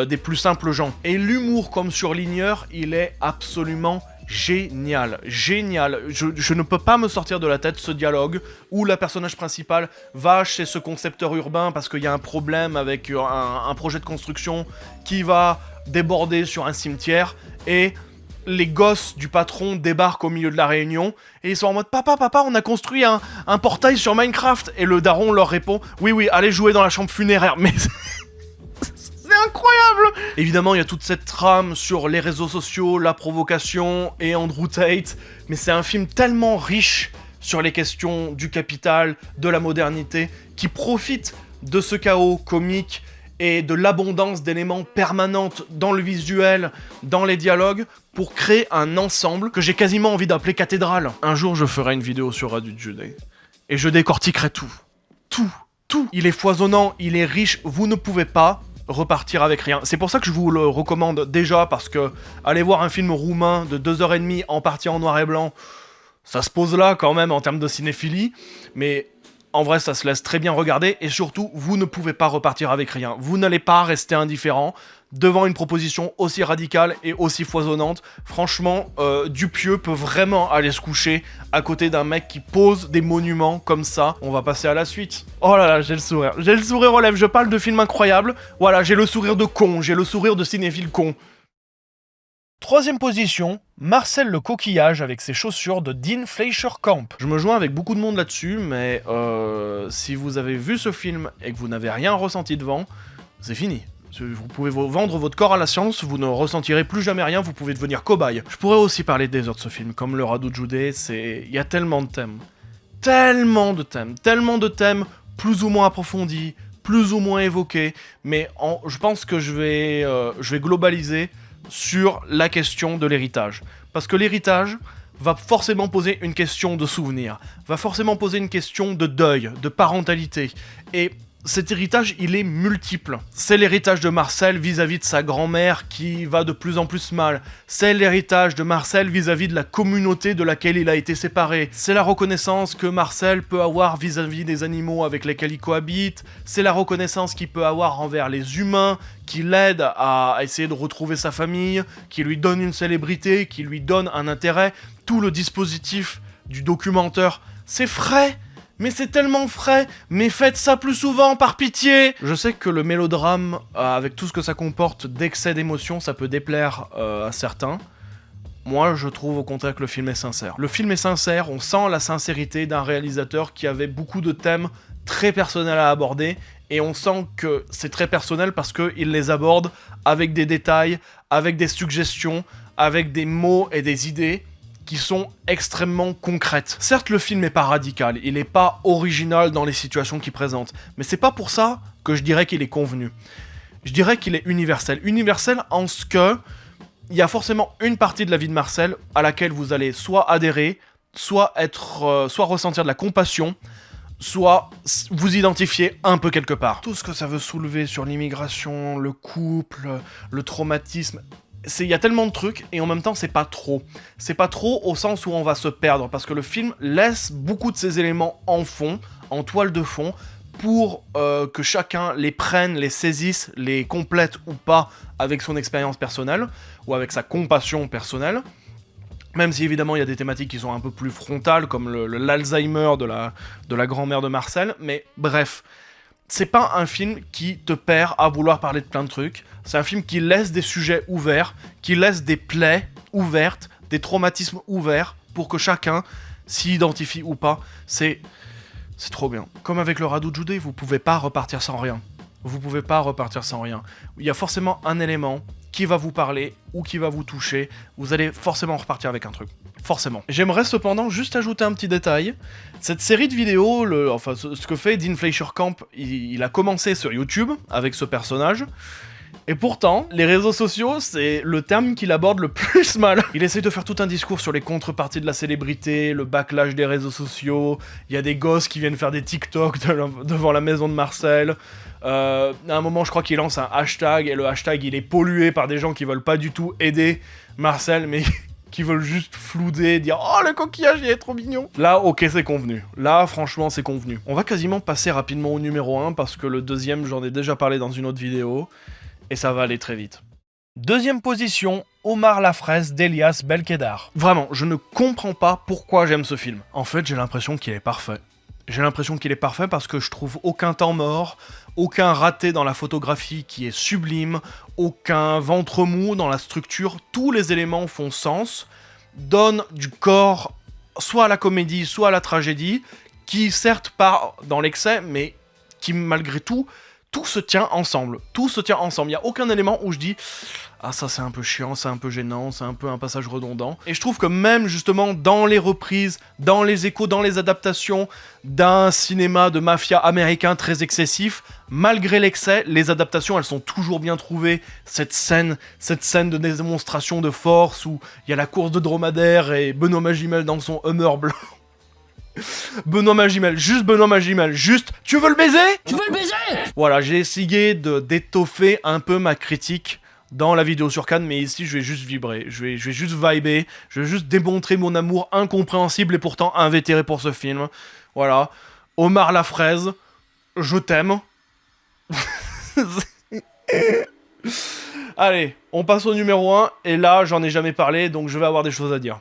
des plus simples gens. Et l'humour comme surligneur, il est absolument génial. Je ne peux pas me sortir de la tête ce dialogue où la personnage principale va chez ce concepteur urbain parce qu'il y a un problème avec un projet de construction qui va déborder sur un cimetière, et les gosses du patron débarquent au milieu de la réunion et ils sont en mode papa, on a construit un portail sur Minecraft, et le daron leur répond oui, allez jouer dans la chambre funéraire. Mais c'est incroyable. Évidemment, il y a toute cette trame sur les réseaux sociaux, la provocation et Andrew Tate, mais c'est un film tellement riche sur les questions du capital, de la modernité, qui profite de ce chaos comique et de l'abondance d'éléments permanentes dans le visuel, dans les dialogues, pour créer un ensemble que j'ai quasiment envie d'appeler cathédrale. Un jour, je ferai une vidéo sur Radu Jude, et je décortiquerai tout. Tout. Il est foisonnant, il est riche, vous ne pouvez pas repartir avec rien. C'est pour ça que je vous le recommande déjà, parce que aller voir un film roumain de 2h30 en partie en noir et blanc, ça se pose là quand même en termes de cinéphilie, mais en vrai, ça se laisse très bien regarder, et surtout, vous ne pouvez pas repartir avec rien. Vous n'allez pas rester indifférent devant une proposition aussi radicale et aussi foisonnante. Franchement, Dupieux peut vraiment aller se coucher à côté d'un mec qui pose des monuments comme ça. On va passer à la suite. Oh là là, j'ai le sourire. J'ai le sourire aux lèvres, je parle de films incroyables. Voilà, j'ai le sourire de con, j'ai le sourire de cinéphile con. Troisième position, Marcel le coquillage avec ses chaussures de Dean Fleischer Camp. Je me joins avec beaucoup de monde là-dessus, mais si vous avez vu ce film et que vous n'avez rien ressenti devant, c'est fini. Vous pouvez vendre votre corps à la science, vous ne ressentirez plus jamais rien, vous pouvez devenir cobaye. Je pourrais aussi parler des autres de ce film, comme le Radu Jude, il y a tellement de thèmes. Tellement de thèmes plus ou moins approfondis, plus ou moins évoqués, mais je pense que je vais globaliser sur la question de l'héritage. Parce que l'héritage va forcément poser une question de souvenir, va forcément poser une question de deuil, de parentalité, et cet héritage, il est multiple. C'est l'héritage de Marcel vis-à-vis de sa grand-mère qui va de plus en plus mal. C'est l'héritage de Marcel vis-à-vis de la communauté de laquelle il a été séparé. C'est la reconnaissance que Marcel peut avoir vis-à-vis des animaux avec lesquels il cohabite. C'est la reconnaissance qu'il peut avoir envers les humains qui l'aident à essayer de retrouver sa famille, qui lui donnent une célébrité, qui lui donnent un intérêt. Tout le dispositif du documentaire, c'est frais. Mais c'est tellement frais, mais faites ça plus souvent, par pitié. Je sais que le mélodrame, avec tout ce que ça comporte d'excès d'émotion, ça peut déplaire à certains. Moi, je trouve au contraire que le film est sincère. Le film est sincère, on sent la sincérité d'un réalisateur qui avait beaucoup de thèmes très personnels à aborder, et on sent que c'est très personnel parce qu'il les aborde avec des détails, avec des suggestions, avec des mots et des idées qui sont extrêmement concrètes. Certes, le film n'est pas radical, il n'est pas original dans les situations qu'il présente, mais c'est pas pour ça que je dirais qu'il est convenu. Je dirais qu'il est universel. Universel en ce que il y a forcément une partie de la vie de Marcel à laquelle vous allez soit adhérer, soit ressentir de la compassion, soit vous identifier un peu quelque part. Tout ce que ça veut soulever sur l'immigration, le couple, le traumatisme, il y a tellement de trucs, et en même temps, c'est pas trop. C'est pas trop au sens où on va se perdre, parce que le film laisse beaucoup de ces éléments en fond, en toile de fond, pour que chacun les prenne, les saisisse, les complète ou pas avec son expérience personnelle, ou avec sa compassion personnelle. Même si évidemment il y a des thématiques qui sont un peu plus frontales, comme l'Alzheimer de la grand-mère de Marcel, mais bref. C'est pas un film qui te perd à vouloir parler de plein de trucs, c'est un film qui laisse des sujets ouverts, qui laisse des plaies ouvertes, des traumatismes ouverts, pour que chacun s'y identifie ou pas. C'est trop bien. Comme avec le radeau de Judée, vous pouvez pas repartir sans rien. Vous pouvez pas repartir sans rien. Il y a forcément un élément qui va vous parler ou qui va vous toucher. Vous allez forcément repartir avec un truc. Forcément. J'aimerais cependant juste ajouter un petit détail. Cette série de vidéos, ce que fait Dean Fleischer-Camp, il a commencé sur YouTube avec ce personnage. Et pourtant, les réseaux sociaux, c'est le terme qu'il aborde le plus mal. Il essaye de faire tout un discours sur les contreparties de la célébrité, le backlash des réseaux sociaux, il y a des gosses qui viennent faire des TikTok devant la maison de Marcel. À un moment, je crois qu'il lance un hashtag, et le hashtag, il est pollué par des gens qui veulent pas du tout aider Marcel, mais qui veulent juste flouder, dire « Oh, le coquillage, il est trop mignon !» Là, ok, c'est convenu. Là, franchement, c'est convenu. On va quasiment passer rapidement au numéro 1, parce que le deuxième, j'en ai déjà parlé dans une autre vidéo. Et ça va aller très vite. Deuxième position, Omar la fraise d'Elias Belkedar. Vraiment, je ne comprends pas pourquoi j'aime ce film. En fait, j'ai l'impression qu'il est parfait. J'ai l'impression qu'il est parfait parce que je trouve aucun temps mort, aucun raté dans la photographie qui est sublime, aucun ventre mou dans la structure. Tous les éléments font sens, donnent du corps soit à la comédie, soit à la tragédie, qui certes part dans l'excès, mais qui malgré tout se tient ensemble. Tout se tient ensemble. Il n'y a aucun élément où je dis « Ah, ça c'est un peu chiant, c'est un peu gênant, c'est un peu un passage redondant. » Et je trouve que même justement dans les reprises, dans les échos, dans les adaptations d'un cinéma de mafia américain très excessif, malgré l'excès, les adaptations elles sont toujours bien trouvées. Cette scène de démonstration de force où il y a la course de dromadaire et Benoît Magimel dans son Hummer blanc. Benoît Magimel, juste tu veux le baiser? Tu veux le baiser? Voilà, j'ai essayé d'étoffer un peu ma critique dans la vidéo sur Cannes, mais ici je vais juste vibrer, je vais juste vibrer, je vais juste démontrer mon amour incompréhensible et pourtant invétéré pour ce film. Voilà, Omar la fraise, je t'aime. Allez, on passe au numéro 1, et là j'en ai jamais parlé, donc je vais avoir des choses à dire.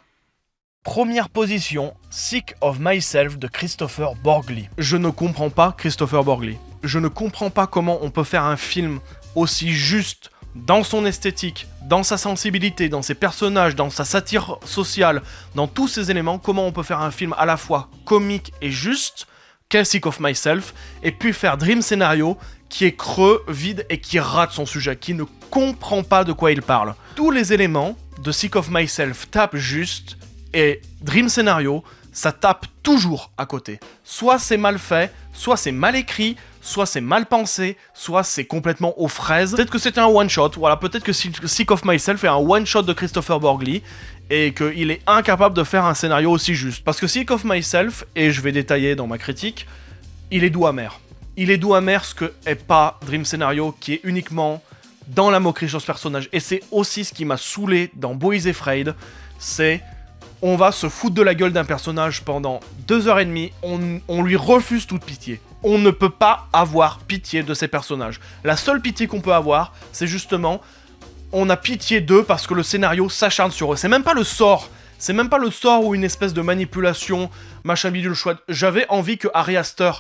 Première position, Sick of Myself de Christopher Borgli. Je ne comprends pas Christopher Borgli. Je ne comprends pas comment on peut faire un film aussi juste dans son esthétique, dans sa sensibilité, dans ses personnages, dans sa satire sociale, dans tous ces éléments, comment on peut faire un film à la fois comique et juste, qu'est Sick of Myself, et puis faire Dream Scenario, qui est creux, vide et qui rate son sujet, qui ne comprend pas de quoi il parle. Tous les éléments de Sick of Myself tapent juste, et Dream Scenario, ça tape toujours à côté. Soit c'est mal fait, soit c'est mal écrit, soit c'est mal pensé, soit c'est complètement aux fraises. Peut-être que c'était un one-shot, voilà, peut-être que Sick of Myself est un one-shot de Christopher Borgli, et qu'il est incapable de faire un scénario aussi juste. Parce que Sick of Myself, et je vais détailler dans ma critique, il est doux amer. Il est doux amer, ce que est pas Dream Scenario, qui est uniquement dans la moquerie sur ce personnage. Et c'est aussi ce qui m'a saoulé dans Beau is Afraid, c'est... On va se foutre de la gueule d'un personnage pendant 2h30, on lui refuse toute pitié. On ne peut pas avoir pitié de ces personnages. La seule pitié qu'on peut avoir, c'est justement, on a pitié d'eux parce que le scénario s'acharne sur eux. C'est même pas le sort ou une espèce de manipulation, machin bidule chouette. J'avais envie que Ari Aster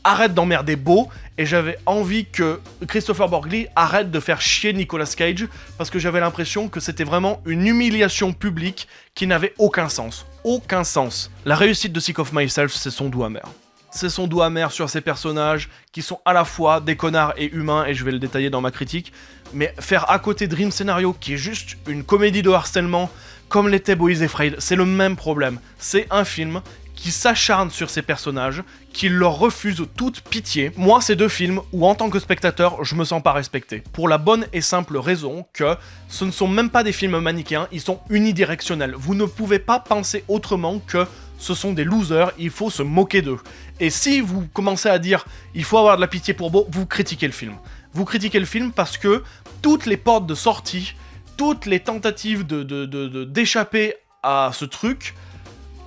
arrête d'emmerder Beau, et j'avais envie que Christopher Borgli arrête de faire chier Nicolas Cage, parce que j'avais l'impression que c'était vraiment une humiliation publique qui n'avait aucun sens. Aucun sens. La réussite de Sick of Myself, c'est son doux amer. C'est son doux amer sur ces personnages qui sont à la fois des connards et humains, et je vais le détailler dans ma critique, mais faire à côté Dream Scenario, qui est juste une comédie de harcèlement, comme l'était Boys Afraid, c'est le même problème. C'est un film qui s'acharne sur ces personnages, qui leur refuse toute pitié. Moi, c'est deux films où, en tant que spectateur, je me sens pas respecté. Pour la bonne et simple raison que ce ne sont même pas des films manichéens, ils sont unidirectionnels. Vous ne pouvez pas penser autrement que ce sont des losers, il faut se moquer d'eux. Et si vous commencez à dire « il faut avoir de la pitié pour Beau », vous critiquez le film. Vous critiquez le film parce que toutes les portes de sortie, toutes les tentatives d'échapper à ce truc,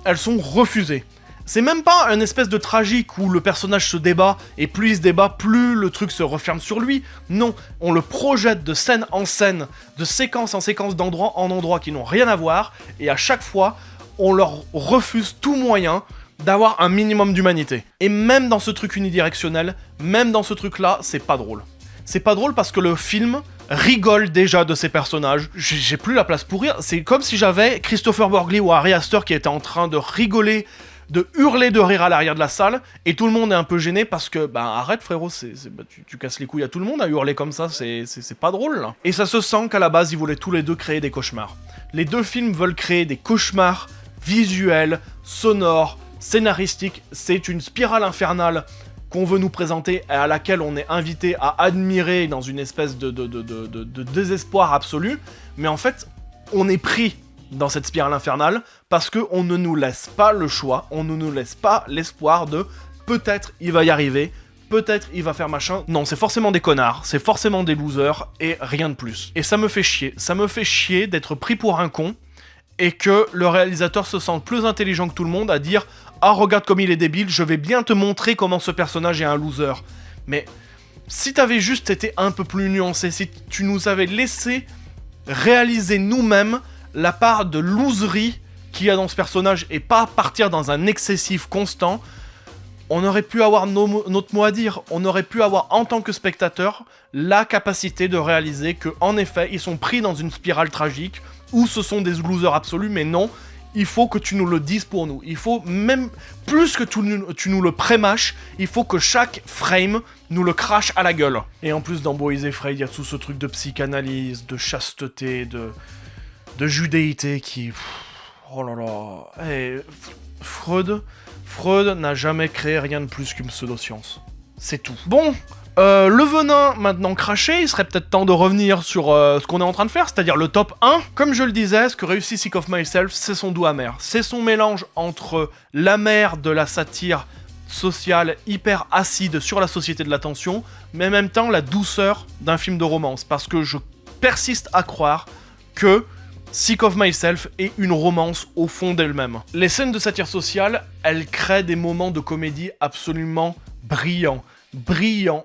elles sont refusées. C'est même pas un espèce de tragique où le personnage se débat, et plus il se débat, plus le truc se referme sur lui. Non, on le projette de scène en scène, de séquence en séquence, d'endroit en endroit qui n'ont rien à voir, et à chaque fois, on leur refuse tout moyen d'avoir un minimum d'humanité. Et même dans ce truc unidirectionnel, même dans ce truc-là, c'est pas drôle. C'est pas drôle parce que le film rigole déjà de ces personnages. J'ai plus la place pour rire. C'est comme si j'avais Christopher Borgli ou Ari Aster qui étaient en train de rigoler, de hurler de rire à l'arrière de la salle, et tout le monde est un peu gêné parce que, arrête frérot, tu casses les couilles à tout le monde à hurler comme ça, c'est pas drôle là. Et ça se sent qu'à la base, ils voulaient tous les deux créer des cauchemars. Les deux films veulent créer des cauchemars visuels, sonores, scénaristiques. C'est une spirale infernale qu'on veut nous présenter et à laquelle on est invité à admirer dans une espèce de désespoir absolu, mais en fait, on est pris dans cette spirale infernale parce qu'on ne nous laisse pas le choix, on ne nous laisse pas l'espoir de peut-être il va y arriver, peut-être il va faire machin. Non, c'est forcément des connards, c'est forcément des losers et rien de plus. Et ça me fait chier d'être pris pour un con et que le réalisateur se sente plus intelligent que tout le monde à dire « Ah, regarde comme il est débile, je vais bien te montrer comment ce personnage est un loser. » Mais si t'avais juste été un peu plus nuancé, si tu nous avais laissé réaliser nous-mêmes la part de loserie qu'il y a dans ce personnage et pas partir dans un excessif constant, on aurait pu avoir notre mot à dire. On aurait pu avoir, en tant que spectateur, la capacité de réaliser que, en effet, ils sont pris dans une spirale tragique où ce sont des losers absolus, mais non, il faut que tu nous le dises pour nous. Il faut même, plus que tu nous le pré-mâches, il faut que chaque frame nous le crache à la gueule. Et en plus, dans Boys Afraid, il y a tout ce truc de psychanalyse, de chasteté, de judéité qui... Oh là là... Hey, Freud n'a jamais créé rien de plus qu'une pseudo-science. C'est tout. Bon, le venin maintenant craché, il serait peut-être temps de revenir sur ce qu'on est en train de faire, c'est-à-dire le top 1. Comme je le disais, ce que réussit Sick of Myself, c'est son doux amer. C'est son mélange entre l'amer de la satire sociale hyper acide sur la société de l'attention, mais en même temps la douceur d'un film de romance, parce que je persiste à croire que Sick of Myself est une romance au fond d'elle-même. Les scènes de satire sociale, elles créent des moments de comédie absolument brillants.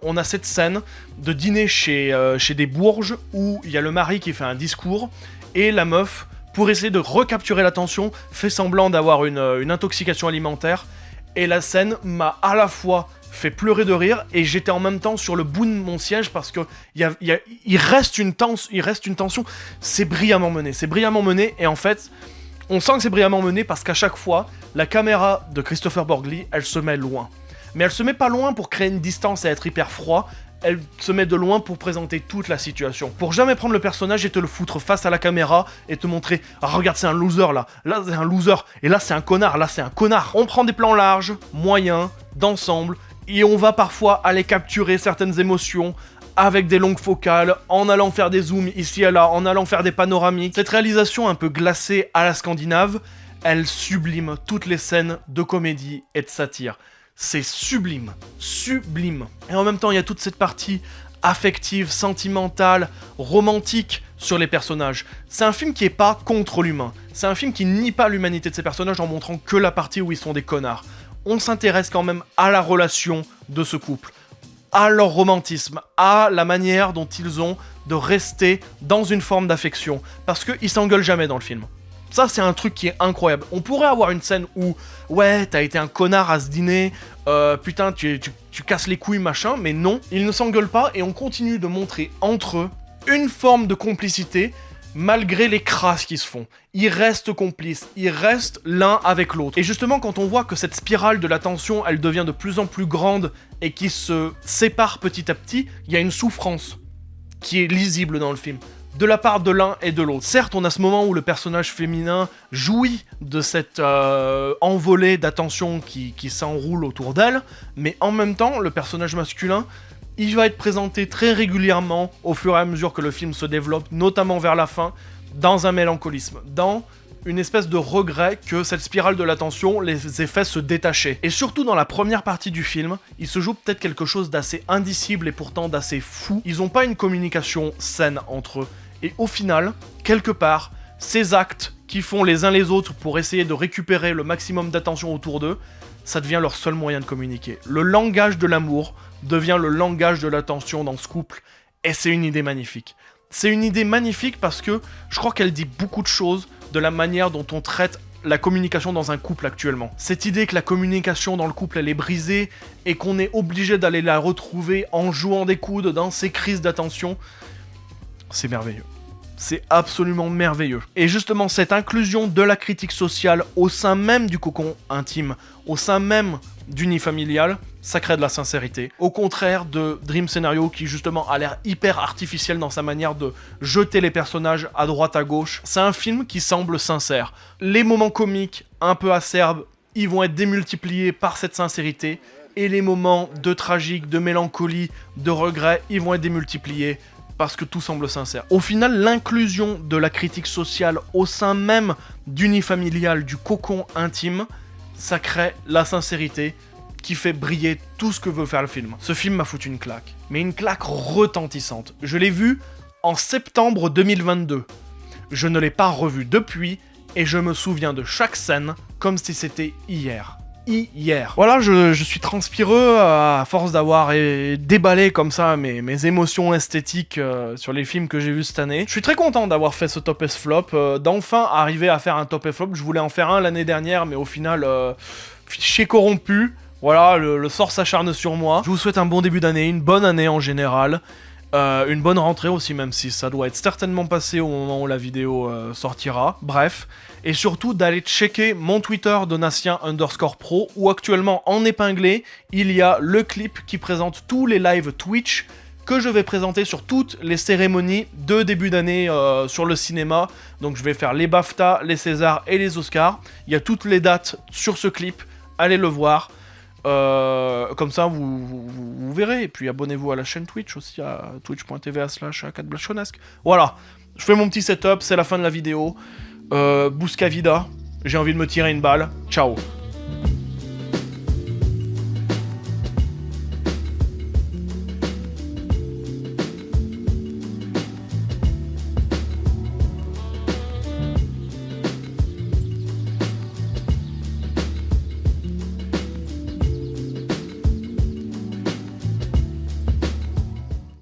On a cette scène de dîner chez des bourges où il y a le mari qui fait un discours et la meuf, pour essayer de recapturer l'attention, fait semblant d'avoir une intoxication alimentaire, et la scène m'a à la fois fait pleurer de rire et j'étais en même temps sur le bout de mon siège parce que il reste une tension. C'est brillamment mené et en fait on sent que c'est brillamment mené parce qu'à chaque fois la caméra de Christopher Borgli, elle se met loin, mais elle se met pas loin pour créer une distance et être hyper froid. Elle se met de loin pour présenter toute la situation. Pour jamais prendre le personnage et te le foutre face à la caméra et te montrer « Ah, regarde, c'est un loser là. Là, c'est un loser. Et là, c'est un connard. Là, c'est un connard. » On prend des plans larges, moyens, d'ensemble, et on va parfois aller capturer certaines émotions avec des longues focales, en allant faire des zooms ici et là, en allant faire des panoramiques. Cette réalisation un peu glacée à la scandinave, elle sublime toutes les scènes de comédie et de satire. C'est sublime. Et en même temps, il y a toute cette partie affective, sentimentale, romantique sur les personnages. C'est un film qui est pas contre l'humain. C'est un film qui nie pas l'humanité de ces personnages en montrant que la partie où ils sont des connards. On s'intéresse quand même à la relation de ce couple, à leur romantisme, à la manière dont ils ont de rester dans une forme d'affection. Parce qu'ils s'engueulent jamais dans le film. Ça, c'est un truc qui est incroyable. On pourrait avoir une scène où, ouais, t'as été un connard à ce dîner, putain, tu casses les couilles, machin, mais non, ils ne s'engueulent pas et on continue de montrer entre eux une forme de complicité malgré les crasses qui se font. Ils restent complices, ils restent l'un avec l'autre. Et justement, quand on voit que cette spirale de la tension, elle devient de plus en plus grande et qui se sépare petit à petit, il y a une souffrance qui est lisible dans le film. de la part de l'un et de l'autre. Certes, on a ce moment où le personnage féminin jouit de cette envolée d'attention qui s'enroule autour d'elle, mais en même temps, le personnage masculin, il va être présenté très régulièrement au fur et à mesure que le film se développe, notamment vers la fin, dans un mélancolisme, dans une espèce de regret que cette spirale de l'attention les ait fait se détacher. Et surtout dans la première partie du film, il se joue peut-être quelque chose d'assez indicible et pourtant d'assez fou. Ils n'ont pas une communication saine entre eux. Et au final, quelque part, ces actes qu'ils font les uns les autres pour essayer de récupérer le maximum d'attention autour d'eux, ça devient leur seul moyen de communiquer. Le langage de l'amour devient le langage de l'attention dans ce couple, et c'est une idée magnifique. C'est une idée magnifique parce que je crois qu'elle dit beaucoup de choses de la manière dont on traite la communication dans un couple actuellement. Cette idée que la communication dans le couple elle est brisée et qu'on est obligé d'aller la retrouver en jouant des coudes dans ces crises d'attention, c'est merveilleux. C'est absolument merveilleux. Et justement, cette inclusion de la critique sociale au sein même du cocon intime, au sein même d'unifamilial, ça crée de la sincérité. Au contraire de Dream Scenario qui justement a l'air hyper artificiel dans sa manière de jeter les personnages à droite à gauche. C'est un film qui semble sincère. Les moments comiques un peu acerbes, ils vont être démultipliés par cette sincérité. Et les moments de tragique, de mélancolie, de regret, ils vont être démultipliés parce que tout semble sincère. Au final, l'inclusion de la critique sociale au sein même d'unifamilial, du cocon intime, ça crée la sincérité qui fait briller tout ce que veut faire le film. Ce film m'a foutu une claque, mais une claque retentissante. Je l'ai vu en septembre 2022. Je ne l'ai pas revu depuis, et je me souviens de chaque scène comme si c'était hier. Voilà, je suis transpireux à force d'avoir déballé comme ça mes émotions esthétiques sur les films que j'ai vus cette année. Je suis très content d'avoir fait ce top et flop, d'enfin arriver à faire un top et flop. Je voulais en faire un l'année dernière, mais au final, fichier corrompu. Voilà, le sort s'acharne sur moi. Je vous souhaite un bon début d'année, une bonne année en général. Une bonne rentrée aussi, même si ça doit être certainement passé au moment où la vidéo sortira. Bref. Et surtout d'aller checker mon Twitter Donatien_pro où actuellement en épinglé, il y a le clip qui présente tous les lives Twitch que je vais présenter sur toutes les cérémonies de début d'année sur le cinéma. Donc je vais faire les BAFTA, les Césars et les Oscars. Il y a toutes les dates sur ce clip. Allez le voir. Comme ça vous verrez, et puis abonnez-vous à la chaîne Twitch aussi, à twitch.tv/4blachonesque. Voilà, je fais mon petit setup, c'est la fin de la vidéo. Busca vida, j'ai envie de me tirer une balle, ciao.